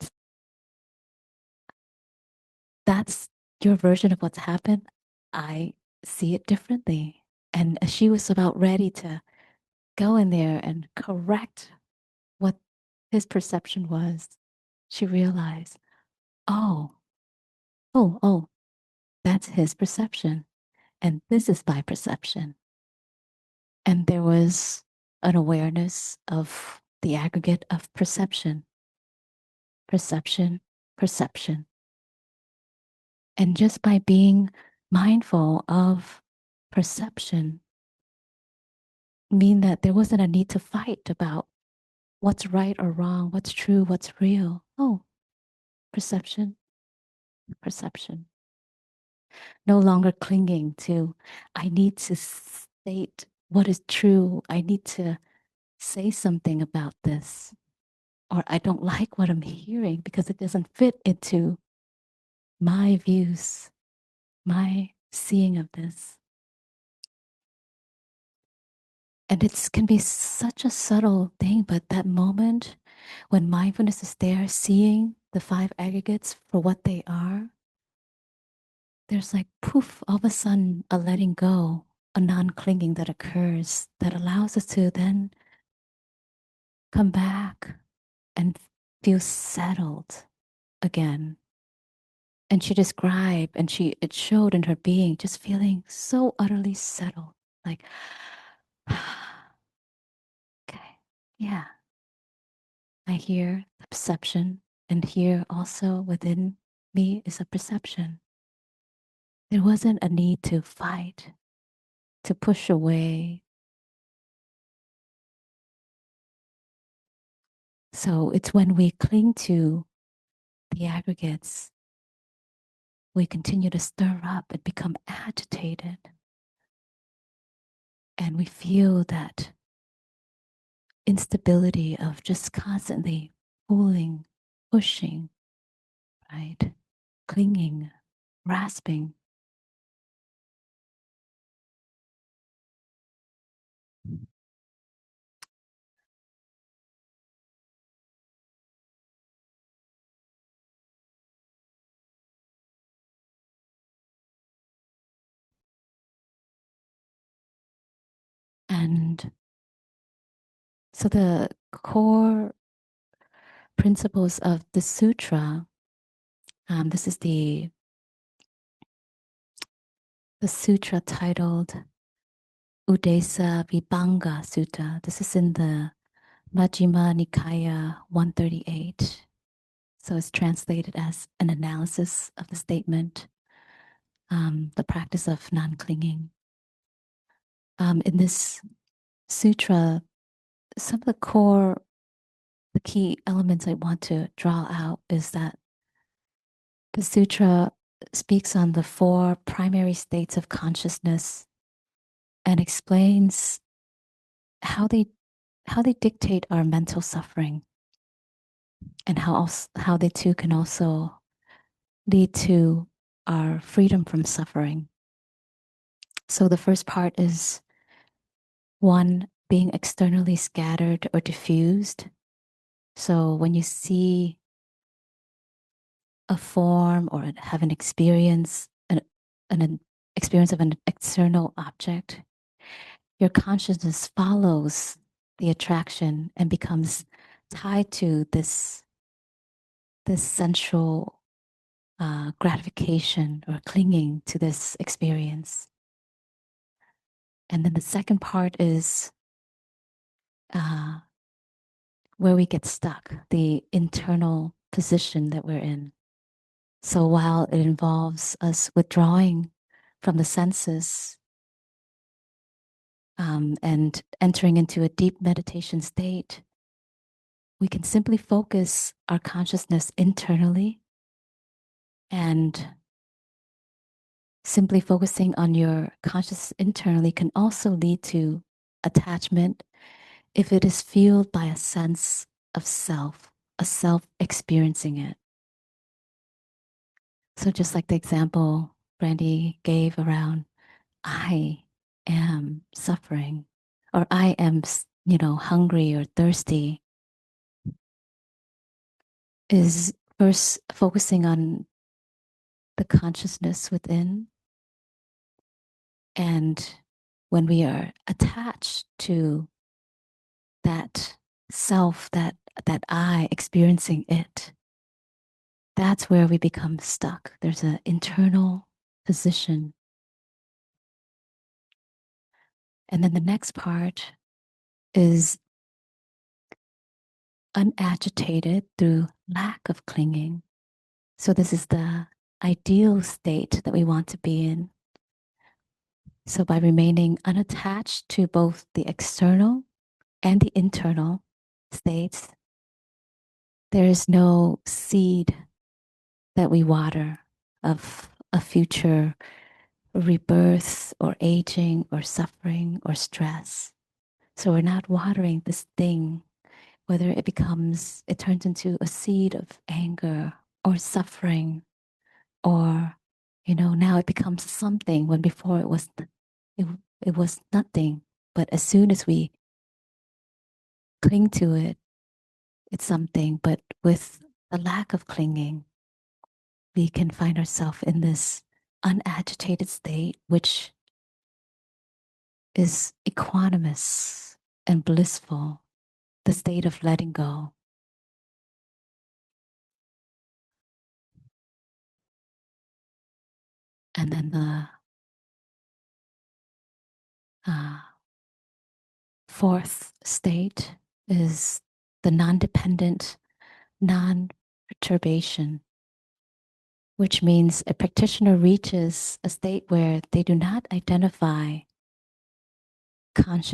Speaker 1: That's your version of what's happened? I see it differently. And she was about ready to go in there and correct what his perception was, she realized, oh, that's his perception. And this is my perception. And there was an awareness of the aggregate of perception, perception, perception. And just by being mindful of perception, mean that there wasn't a need to fight about what's right or wrong, what's true, what's real. Oh, perception, perception. No longer clinging to, I need to state what is true. I need to say something about this. Or I don't like what I'm hearing because it doesn't fit into my views, my seeing of this. And it can be such a subtle thing, but that moment when mindfulness is there, seeing the five aggregates for what they are, there's like poof, all of a sudden a letting go, a non-clinging that occurs that allows us to then come back and feel settled again. And she described, and it showed in her being, just feeling so utterly settled. Like, okay, yeah. I hear the perception, and here also within me is a perception. There wasn't a need to fight, to push away. So it's when we cling to the aggregates, we continue to stir up and become agitated. And we feel that instability of just constantly pulling, pushing, right? Clinging, grasping. And so the core principles of the sutra, this is the sutra titled Udesa Vibhanga Sutta. This is in the Majjhima Nikaya 138. So it's translated as an analysis of the statement, the practice of non-clinging. In this sutra, some of the key elements I want to draw out is that the sutra speaks on the four primary states of consciousness and explains how they dictate our mental suffering, and how they too can also lead to our freedom from suffering. So the first part is one, being externally scattered or diffused. So when you see a form or have an experience, an experience of an external object, your consciousness follows the attraction and becomes tied to this sensual gratification or clinging to this experience. And then the second part is where we get stuck, the internal position that we're in. So while it involves us withdrawing from the senses and entering into a deep meditation state, we can simply focus our consciousness internally, and simply focusing on your consciousness internally can also lead to attachment if it is fueled by a sense of self, a self experiencing it. So just like the example Brandy gave around, I am suffering, or I am, hungry or thirsty, is first focusing on the consciousness within. And when we are attached to that self, that I experiencing it, that's where we become stuck. There's an internal position. And then the next part is unagitated through lack of clinging. So this is the ideal state that we want to be in. So by remaining unattached to both the external and the internal states, there is no seed that we water of a future rebirth or aging or suffering or stress. So we're not watering this thing, whether it turns into a seed of anger or suffering, or, now it becomes something when before it was nothing. But as soon as we cling to it, it's something. But with the lack of clinging, we can find ourselves in this unagitated state, which is equanimous and blissful, the state of letting go. And then the fourth state is the non-dependent, non-perturbation, which means a practitioner reaches a state where they do not identify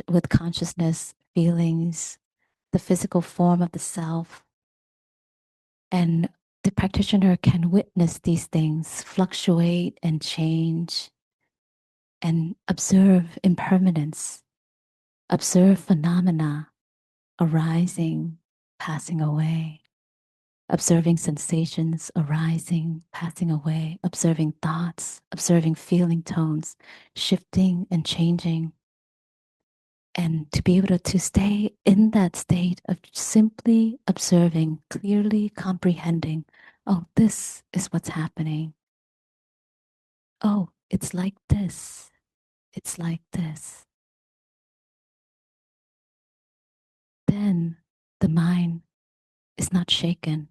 Speaker 1: with consciousness, feelings, the physical form of the self. And the practitioner can witness these things fluctuate and change and observe impermanence, observe phenomena arising, passing away, observing sensations arising, passing away, observing thoughts, observing feeling tones, shifting and changing. And to be able to stay in that state of simply observing, clearly comprehending, oh, this is what's happening. Oh, it's like this. It's like this. Then the mind is not shaken.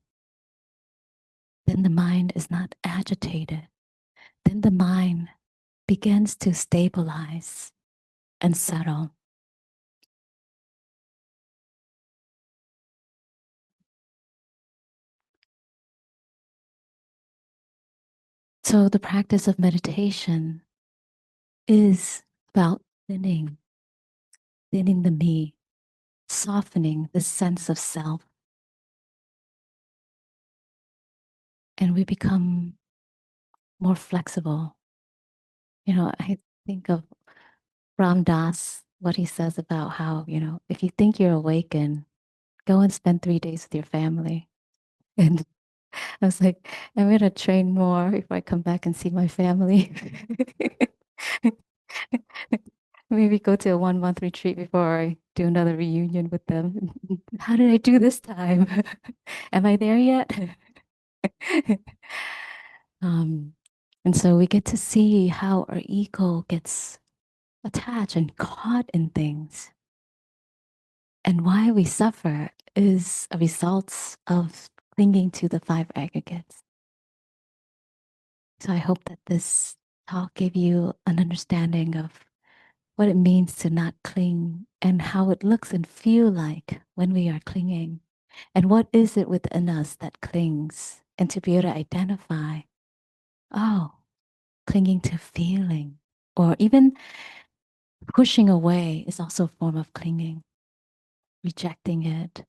Speaker 1: Then the mind is not agitated. Then the mind begins to stabilize and settle. So the practice of meditation is about thinning the me, softening the sense of self. And we become more flexible. I think of Ram Dass, what he says about how, if you think you're awakened, go and spend 3 days with your family. And I was like, I'm going to train more if I come back and see my family. Maybe go to a 1 month retreat before I do another reunion with them. How did I do this time? Am I there yet? um, and so we get to see how our ego gets attached and caught in things. And why we suffer is a result of clinging to the 5 aggregates. So I hope that this talk gave you an understanding of what it means to not cling and how it looks and feel like when we are clinging. And what is it within us that clings? And to be able to identify, oh, clinging to feeling or even pushing away is also a form of clinging. Rejecting it,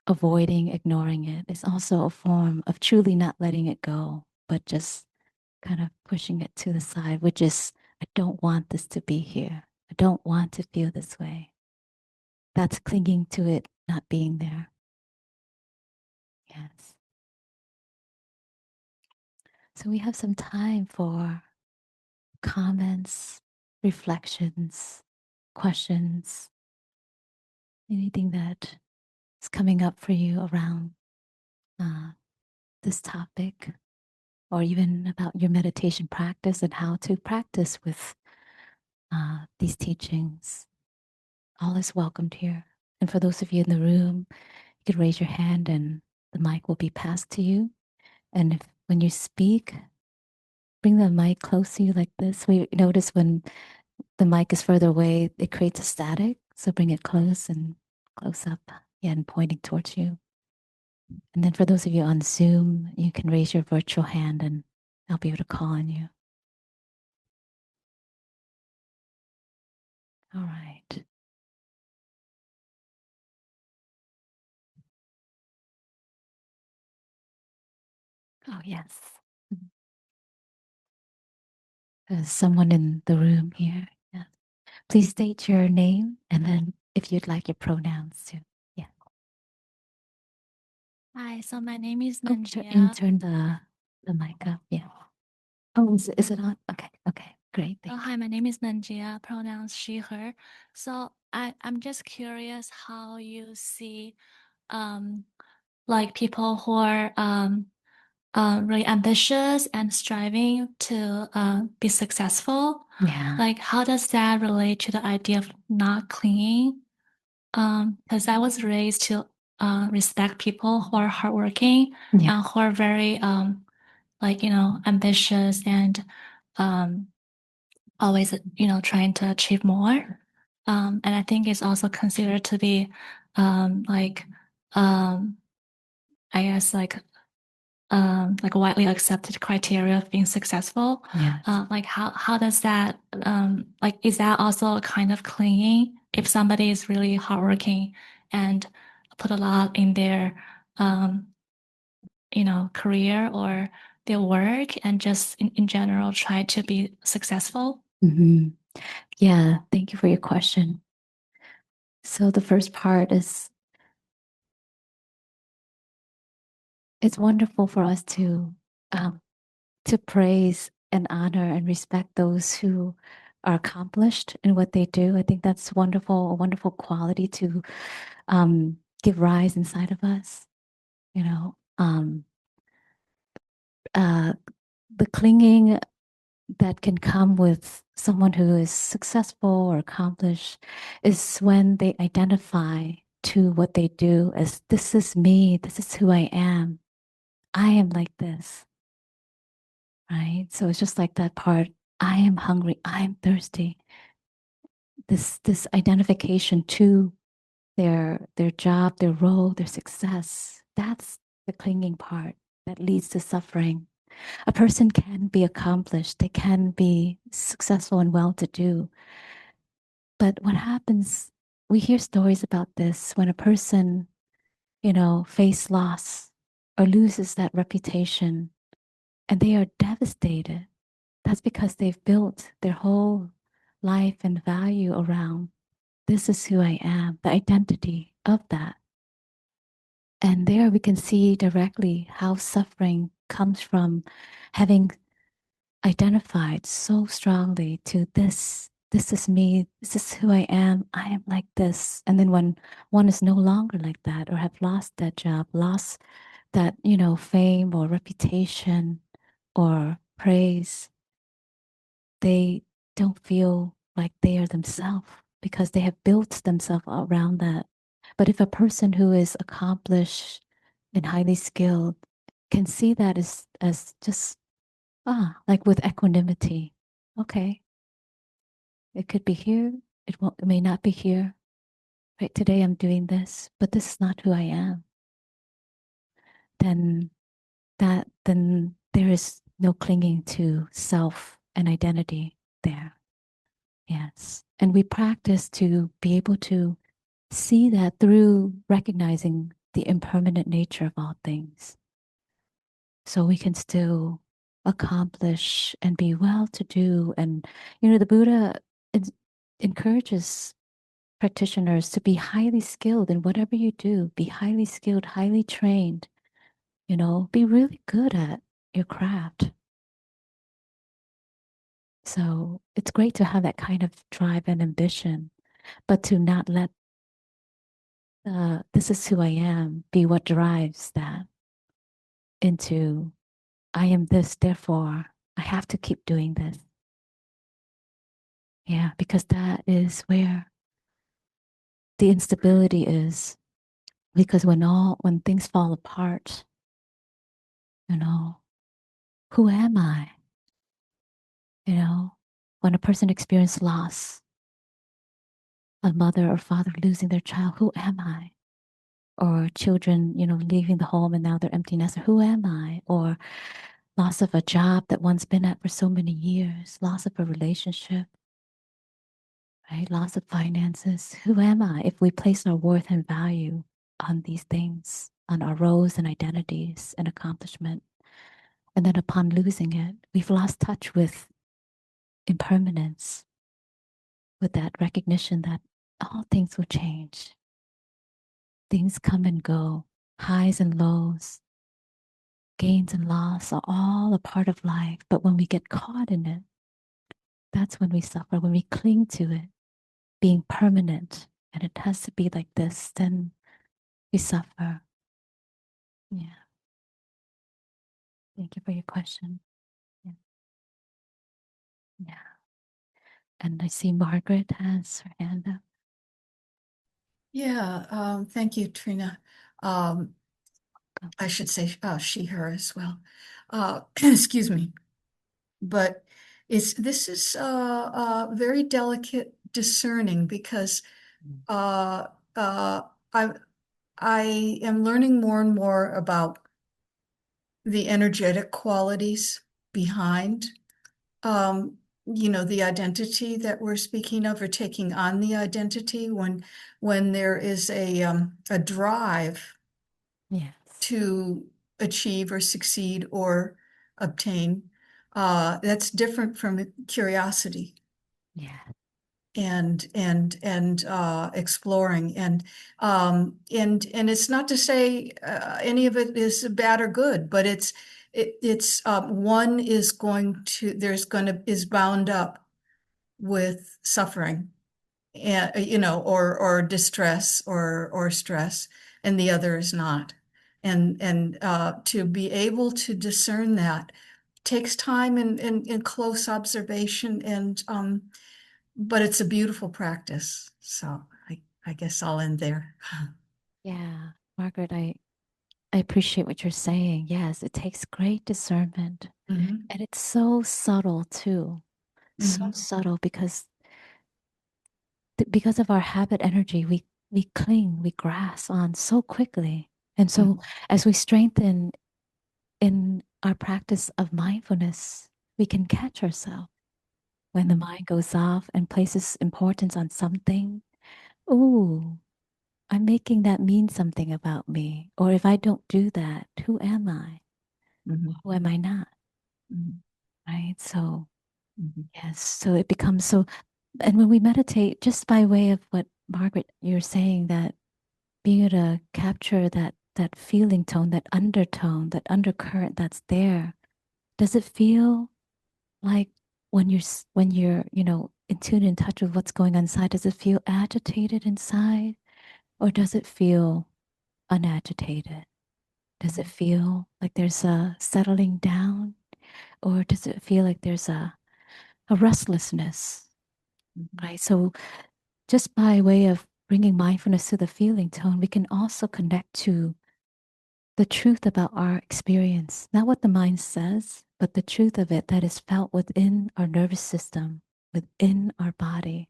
Speaker 1: avoiding, ignoring it is also a form of truly not letting it go, but just kind of pushing it to the side, which is, I don't want this to be here. I don't want to feel this way. That's clinging to it not being there. Yes. So we have some time for comments, reflections, questions, anything that is coming up for you around this topic, or even about your meditation practice and how to practice with these teachings. All is welcomed here. And for those of you in the room, you could raise your hand and the mic will be passed to you. And if, when you speak, bring the mic close to you like this. We notice when the mic is further away, it creates a static. So bring it close and close up, yeah, and pointing towards you. And then for those of you on Zoom, you can raise your virtual hand and I'll be able to call on you. All right. Oh, yes. There's someone in the room here. Yeah. Please state your name and then if you'd like your pronouns too. Yeah.
Speaker 5: Hi, so my name is
Speaker 1: Oh,
Speaker 5: Nanjia.
Speaker 1: turn the mic up. Yeah. Oh, is it on? Okay. Okay. Great. Thank you.
Speaker 5: Hi, my name is Nanjia, pronouns she, her. So I'm just curious how you see like people who are really ambitious and striving to be successful.
Speaker 1: Yeah.
Speaker 5: Like how does that relate to the idea of not clinging? Because I was raised to respect people who are hardworking
Speaker 1: Yeah.
Speaker 5: and who are very like, you know, ambitious and always, you know, trying to achieve more. And I think it's also considered to be like I guess like a widely accepted criteria of being successful.
Speaker 1: Yeah.
Speaker 5: Like how does that like is that also a kind of clinging if somebody is really hardworking and put a lot in their you know, career or their work and just in general try to be successful?
Speaker 1: Mm-hmm. Yeah. Thank you for your question. So the first part is it's wonderful for us to praise and honor and respect those who are accomplished in what they do. I think that's wonderful, a wonderful quality to give rise inside of us. You know, the clinging that can come with someone who is successful or accomplished is when they identify to what they do as this is me, this is who I am. I am like this, right? So it's just like that part. I am hungry. I am thirsty. This identification to their job, their role, their success. That's the clinging part that leads to suffering. A person can be accomplished, they can be successful and well to do. But what happens, we hear stories about this when a person, you know, face loss or loses that reputation and they are devastated. That's because they've built their whole life and value around this is who I am, the identity of that. And there we can see directly how suffering comes from having identified so strongly to this is me, this is who I am like this. And then when one is no longer like that or have lost that job, lost that, you know, fame or reputation or praise, they don't feel like they are themselves because they have built themselves around that. But if a person who is accomplished and highly skilled can see that as just like with equanimity, okay, it could be here, it may not be here. Right, today I'm doing this, but this is not who I am. Then then there is no clinging to self and identity there. Yes. And we practice to be able to see that through recognizing the impermanent nature of all things. So we can still accomplish and be well to do. And, you know, the Buddha encourages practitioners to be highly skilled in whatever you do, be highly skilled, highly trained, you know, be really good at your craft. So it's great to have that kind of drive and ambition, but to not let this is who I am be what drives that into I am this, therefore I have to keep doing this. Yeah, because that is where the instability is because when things fall apart, who am I? When a person experiences loss, a mother or father losing their child, who am I? Or children, leaving the home and now they're empty nester, who am I? Or loss of a job that one's been at for so many years, loss of a relationship, right? Loss of finances. Who am I? If we place our worth and value on these things, on our roles and identities and accomplishment, and then upon losing it, we've lost touch with impermanence, with that recognition that all things will change. Things come and go, highs and lows, gains and loss are all a part of life. But when we get caught in it, that's when we suffer. When we cling to it, being permanent, and it has to be like this, then we suffer. Yeah. Thank you for your question. Yeah. Yeah. And I see Margaret has her hand up.
Speaker 3: Yeah, thank you, Trina. I should say she, her as well. Excuse me. But this is very delicate discerning because uh, I I am learning more and more about the energetic qualities behind the identity that we're speaking of, or taking on the identity when there is a drive
Speaker 1: Yes.
Speaker 3: to achieve or succeed or obtain. That's different from curiosity
Speaker 1: Yeah.
Speaker 3: and exploring and it's not to say any of it is bad or good, but it's one is is bound up with suffering and or distress or stress, and the other is not. And to be able to discern that takes time and close observation, and but it's a beautiful practice. So I guess I'll end there.
Speaker 1: Yeah. Margaret, I appreciate what you're saying. Yes, it takes great discernment.
Speaker 3: Mhm.
Speaker 1: And it's so subtle too. So
Speaker 3: Mhm.
Speaker 1: subtle because of our habit energy, we cling, we grasp on so quickly. And so as we strengthen in our practice of mindfulness, we can catch ourselves when the mind goes off and places importance on something. Ooh, I'm making that mean something about me. Or if I don't do that, who am I?
Speaker 3: Mhm.
Speaker 1: Who am I not?
Speaker 3: Mhm.
Speaker 1: Right? So,
Speaker 3: Mhm.
Speaker 1: yes. So it becomes so. And when we meditate, just by way of what Margaret, you're saying, that being able to capture that feeling tone, that undertone, that undercurrent that's there, does it feel like when you're in tune, in touch with what's going on inside, does it feel agitated inside, or does it feel unagitated? Does it feel like there's a settling down, or does it feel like there's a restlessness? Right. So just by way of bringing mindfulness to the feeling tone, we can also connect to the truth about our experience, not what the mind says, but the truth of it that is felt within our nervous system, within our body.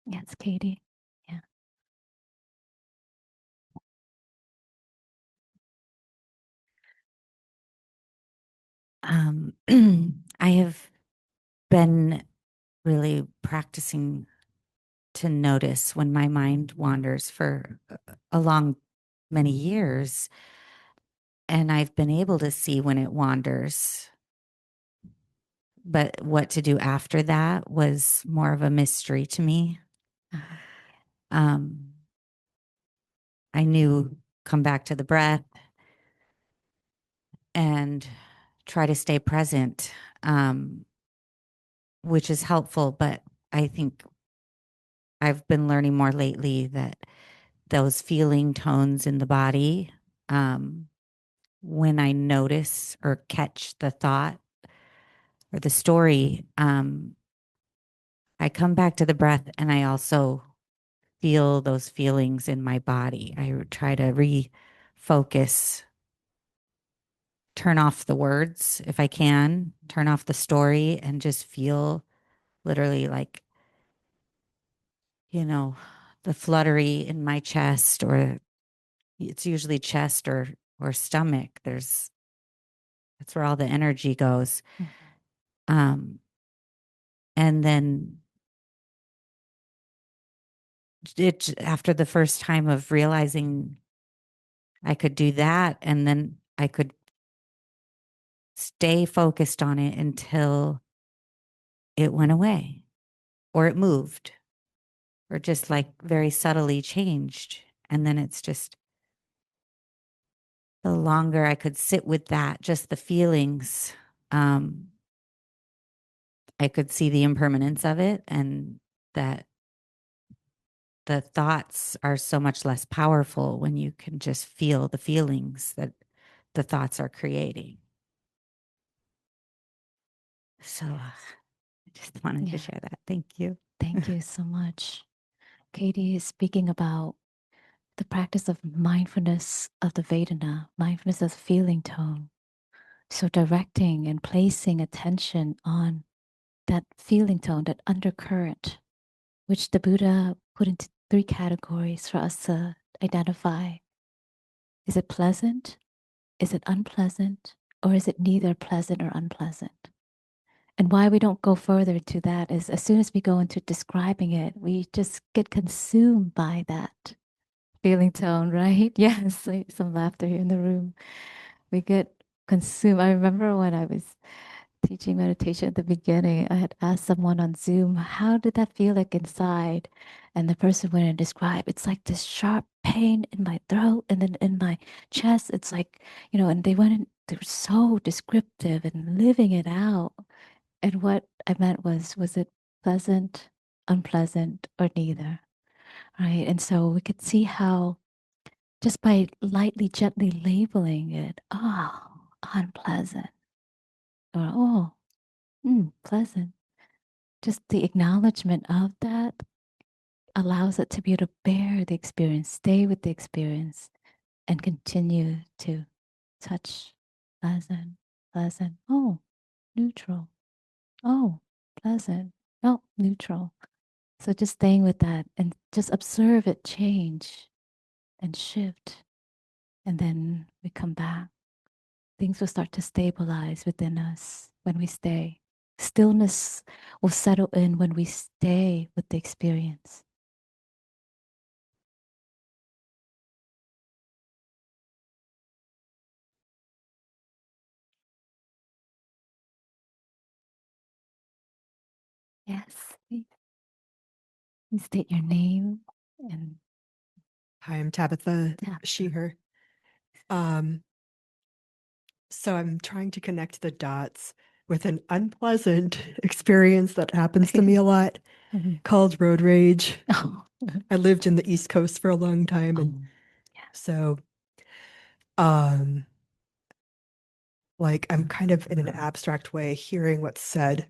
Speaker 1: Yes, Katie. Yeah.
Speaker 2: I have been really practicing to notice when my mind wanders for a long, many years. And I've been able to see when it wanders. But what to do after that was more of a mystery to me. Um, I knew come back to the breath and try to stay present, which is helpful. But I think I've been learning more lately that those feeling tones in the body, when I notice or catch the thought or the story, I I come back to the breath and I also feel those feelings in my body. I try to refocus, turn off the words if I can, turn off the story, and just feel literally like, you know, the fluttery in my chest, or it's usually chest or stomach. That's where all the energy goes. And then after the first time of realizing I could do that, and then I could stay focused on it until it went away or it moved or just like very subtly changed. And then it's just the longer I could sit with that, just the feelings, I could see the impermanence of it, and that the thoughts are so much less powerful when you can just feel the feelings that the thoughts are creating. So I just wanted to share that. Thank you.
Speaker 1: Thank you so much. Katie is speaking about the practice of mindfulness of the Vedana, mindfulness of feeling tone. So directing and placing attention on that feeling tone, that undercurrent, which the Buddha put into 3 categories for us to identify. Is it pleasant? Is it unpleasant? Or is it neither pleasant or unpleasant? And why we don't go further to that is as soon as we go into describing it, we just get consumed by that feeling tone, right? Yes, some laughter here in the room. We get consumed. I remember when I was teaching meditation at the beginning, I had asked someone on Zoom, how did that feel like inside? And the person went and described, it's like this sharp pain in my throat and then in my chest. It's like, and they went in, they were so descriptive and living it out. And what I meant was it pleasant, unpleasant, or neither? Right. And so we could see how just by lightly, gently labeling it, unpleasant, or pleasant, just the acknowledgement of that allows it to be able to bear the experience, stay with the experience, and continue to touch pleasant, pleasant, oh, neutral, oh, pleasant, oh, neutral. So just staying with that and just observe it change and shift. And then we come back. Things will start to stabilize within us when we stay. Stillness will settle in when we stay with the experience. Yes. Please state your name and
Speaker 6: Hi, I'm Tabitha,
Speaker 1: Tabitha.
Speaker 6: she, her. So I'm trying to connect the dots with an unpleasant experience that happens to me a lot called road rage.
Speaker 1: Oh.
Speaker 6: I lived in the East Coast for a long time. And so, like, I'm kind of in an abstract way hearing what's said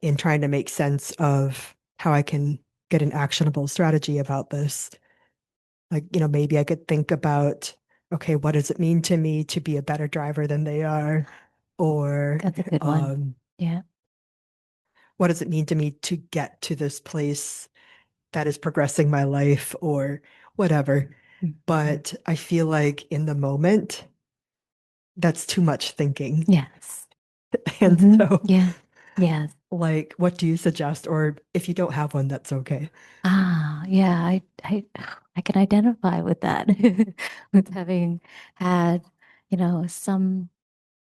Speaker 6: and trying to make sense of how I can get an actionable strategy about this. Like, maybe I could think about, okay, what does it mean to me to be a better driver than they are? Or
Speaker 1: That's a good one. Yeah.
Speaker 6: what does it mean to me to get to this place that is progressing my life or whatever? But I feel like in the moment, that's too much thinking.
Speaker 1: Yes.
Speaker 6: And so,
Speaker 1: yeah. Yes.
Speaker 6: like, what do you suggest? Or if you don't have one, that's okay.
Speaker 1: Yeah, I can identify with that, with having had, some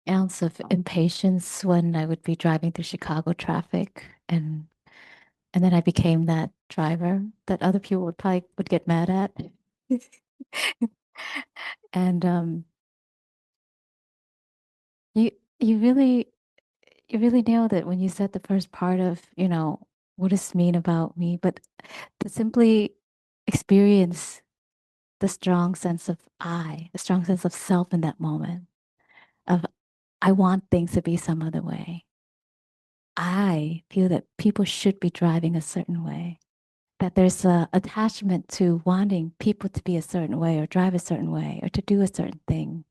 Speaker 1: ounce of impatience when I would be driving through Chicago traffic, and then I became that driver that other people would get mad at. And you you really nailed it when you said the first part of, what does this mean about me? But to simply experience the strong sense of the strong sense of self in that moment of I want things to be some other way. I feel that people should be driving a certain way, that there's a attachment to wanting people to be a certain way or drive a certain way or to do a certain thing.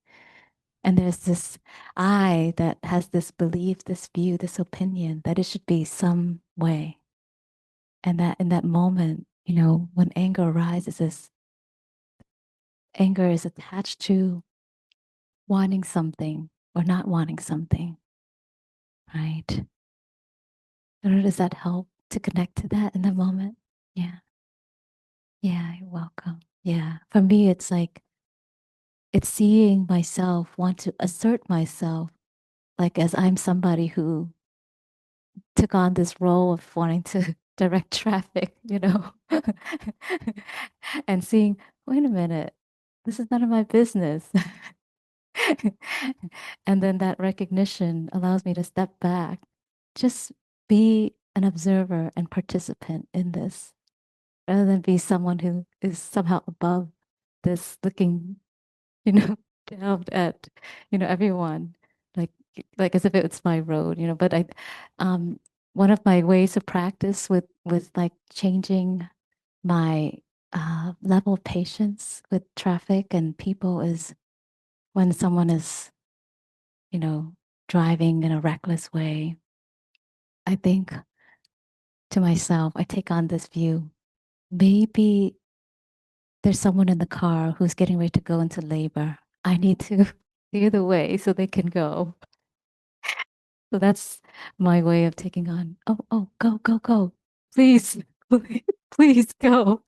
Speaker 1: And there's this I that has this belief, this view, this opinion that it should be some way. And that in that moment, when anger arises, this anger is attached to wanting something or not wanting something, right? I don't know, does that help to connect to that in the moment? Yeah. Yeah, you're welcome. Yeah. For me, it's like, it's seeing myself want to assert myself, like as I'm somebody who took on this role of wanting to direct traffic, and seeing, wait a minute, this is none of my business. And then that recognition allows me to step back, just be an observer and participant in this, rather than be someone who is somehow above this, looking, you know, down at, everyone, like like as if it's my road, But um, one of my ways of practice with like changing my level of patience with traffic and people is when someone is, driving in a reckless way. I think to myself, I take on this view. Maybe there's someone in the car who's getting ready to go into labor. I need to clear the way so they can go. So that's my way of taking on, oh, go, go, go. Please, please go.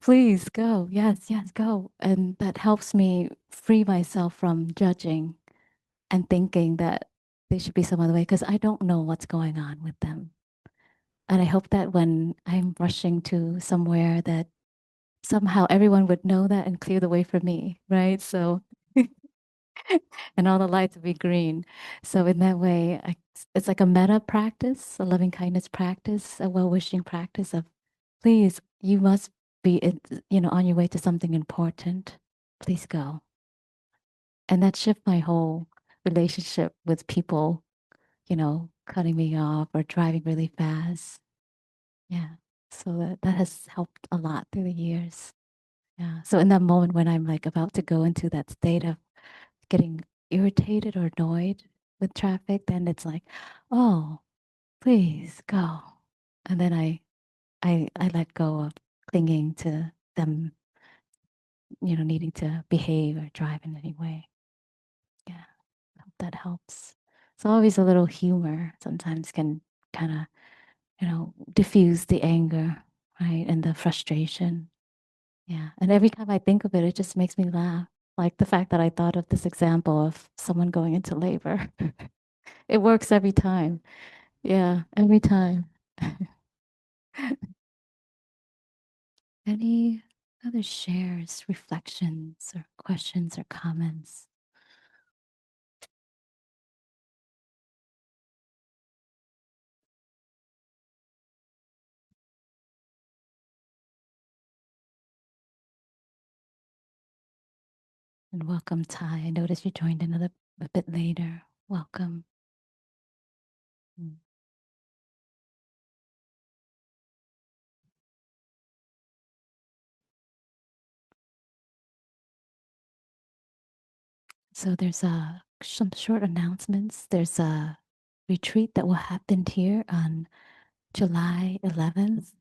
Speaker 1: Please go. Yes, yes, go. And that helps me free myself from judging and thinking that they should be some other way because I don't know what's going on with them. And I hope that when I'm rushing to somewhere that somehow everyone would know that and clear the way for me, right? So and all the lights would be green. So in that way, it's like a meta practice, a loving kindness practice, a well-wishing practice of, please, you must be, on your way to something important. Please go. And that shift my whole relationship with people, cutting me off or driving really fast. Yeah. So that has helped a lot through the years. Yeah. So in that moment when I'm like about to go into that state of getting irritated or annoyed with traffic, then it's like, oh, please go. And then I let go of clinging to them, needing to behave or drive in any way. Yeah. I hope that helps. So always a little humor sometimes can kind of, diffuse the anger, right? And the frustration. Yeah. And every time I think of it, it just makes me laugh. Like the fact that I thought of this example of someone going into labor. It works every time. Yeah, every time. Any other shares, reflections, or questions or comments? And welcome, Ty. I noticed you joined a bit later. Welcome. Mm. So there's some short announcements. There's a retreat that will happen here on July 11th.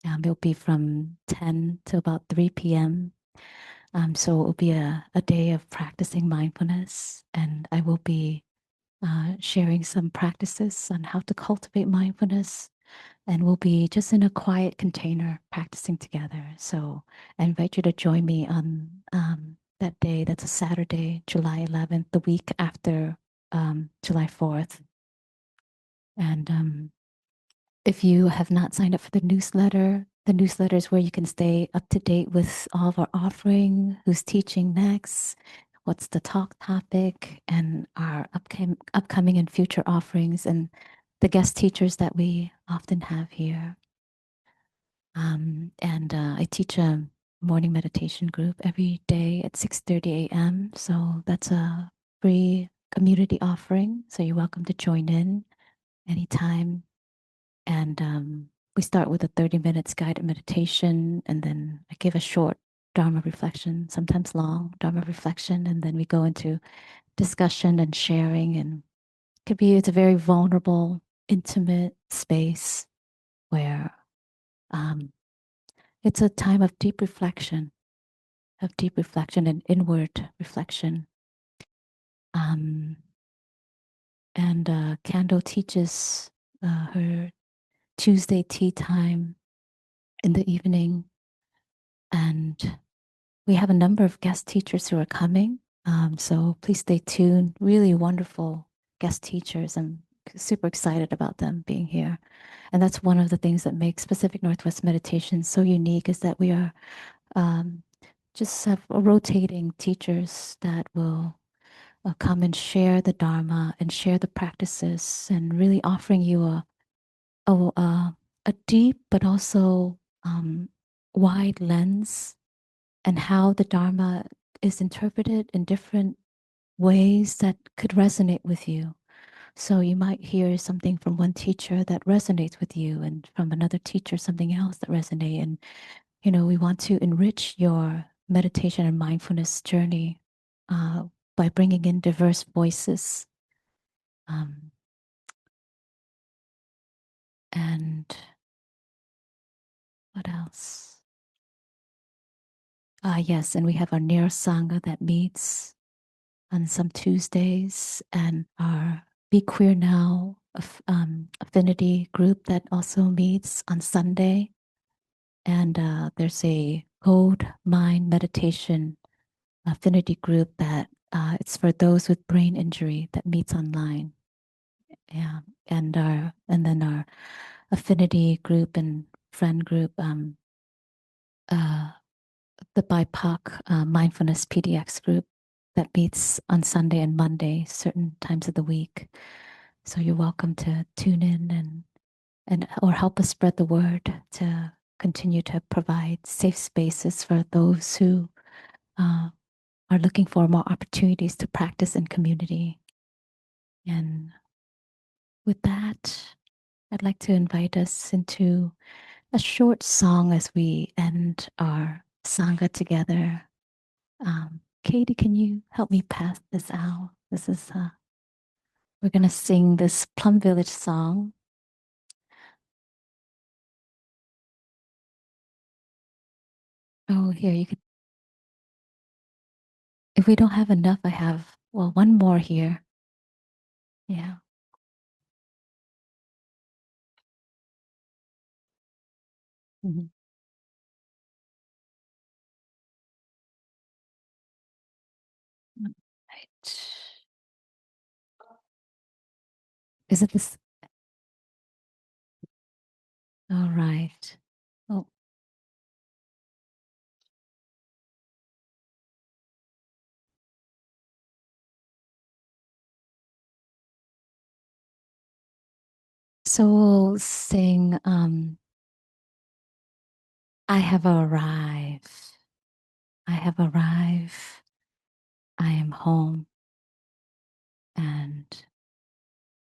Speaker 1: It'll be from 10 to about 3 p.m. So it will be a day of practicing mindfulness, and I will be sharing some practices on how to cultivate mindfulness. And we'll be just in a quiet container practicing together. So I invite you to join me on that day. That's a Saturday, July 11th, the week after July 4th. And if you have not signed up for the newsletter is where you can stay up to date with all of our offering, who's teaching next, what's the talk topic, and our upcoming and future offerings, and the guest teachers that we often have here. And I teach a morning meditation group every day at 6:30 a.m. So that's a free community offering. So you're welcome to join in. anytime. And we start with a 30 minutes guided meditation, and then I give a short Dharma reflection, sometimes long Dharma reflection, and then we go into discussion and sharing. And it's a very vulnerable, intimate space where it's a time of deep reflection, and inward reflection. And Kando teaches her Tuesday tea time in the evening. And we have a number of guest teachers who are coming. So please stay tuned. Really wonderful guest teachers. I'm super excited about them being here. And that's one of the things that makes Pacific Northwest Meditation so unique, is that we are just have rotating teachers that will come and share the Dharma and share the practices, and really offering you a deep but also wide lens, and how the Dharma is interpreted in different ways that could resonate with you. So you might hear something from one teacher that resonates with you, and from another teacher something else that resonates. And we want to enrich your meditation and mindfulness journey by bringing in diverse voices. And what else? Yes, and we have our near Sangha that meets on some Tuesdays, and our Be Queer Now affinity group that also meets on Sunday. And there's a Code Mind Meditation affinity group that it's for those with brain injury that meets online. Yeah, and then our affinity group and friend group, the BIPOC mindfulness PDX group that meets on Sunday and Monday, certain times of the week. So you're welcome to tune in and or help us spread the word to continue to provide safe spaces for those who are looking for more opportunities to practice in community. And with that, I'd like to invite us into a short song as we end our Sangha together. Katie, can you help me pass this out? This is, we're going to sing this Plum Village song. Oh, here, you could, if we don't have enough, I have, well, one more here. Yeah. Mhm. Right. Is it this? All right. Oh, so we'll sing, I have arrived. I have arrived. I am home. And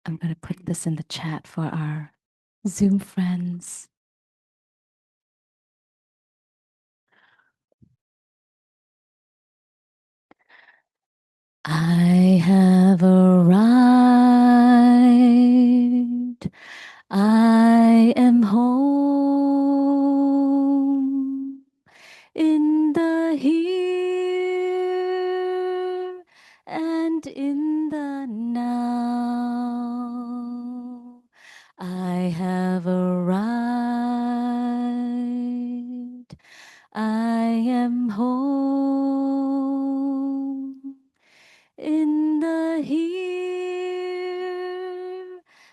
Speaker 1: I'm going to put this in the chat for our Zoom friends. I have arrived. I am home in the here and in the now. I have arrived. I am home in the here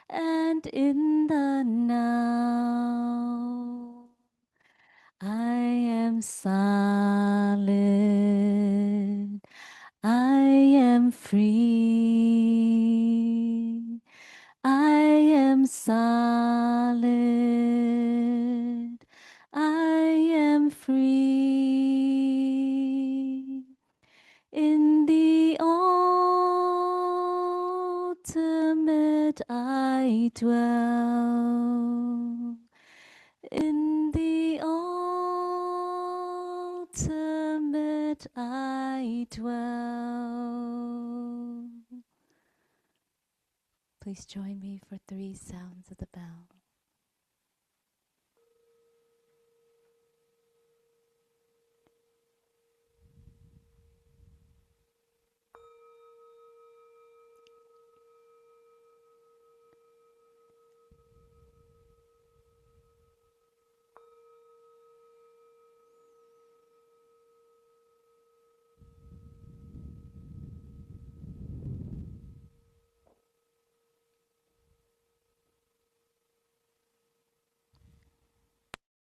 Speaker 1: and in the now. I am solid. I am free. I am solid. I am free. In the ultimate I dwell. In the ultimate I dwell. Please join me for 3 sounds of the bell.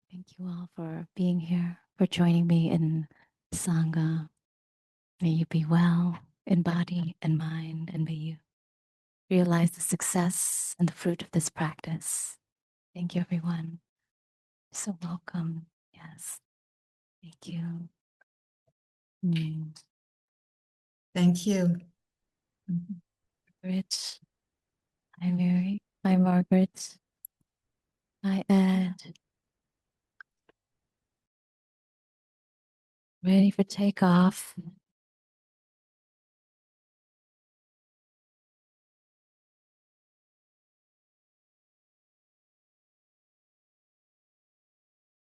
Speaker 1: Thank you all for being here, for joining me in Sangha. May you be well in body and mind, and may you realize the success and the fruit of this practice. Thank you, everyone. So welcome. Yes. Thank you.
Speaker 3: Thank you.
Speaker 1: Margaret. Hi, Mary. Hi, Margaret. Hi, Ed. Ready for takeoff.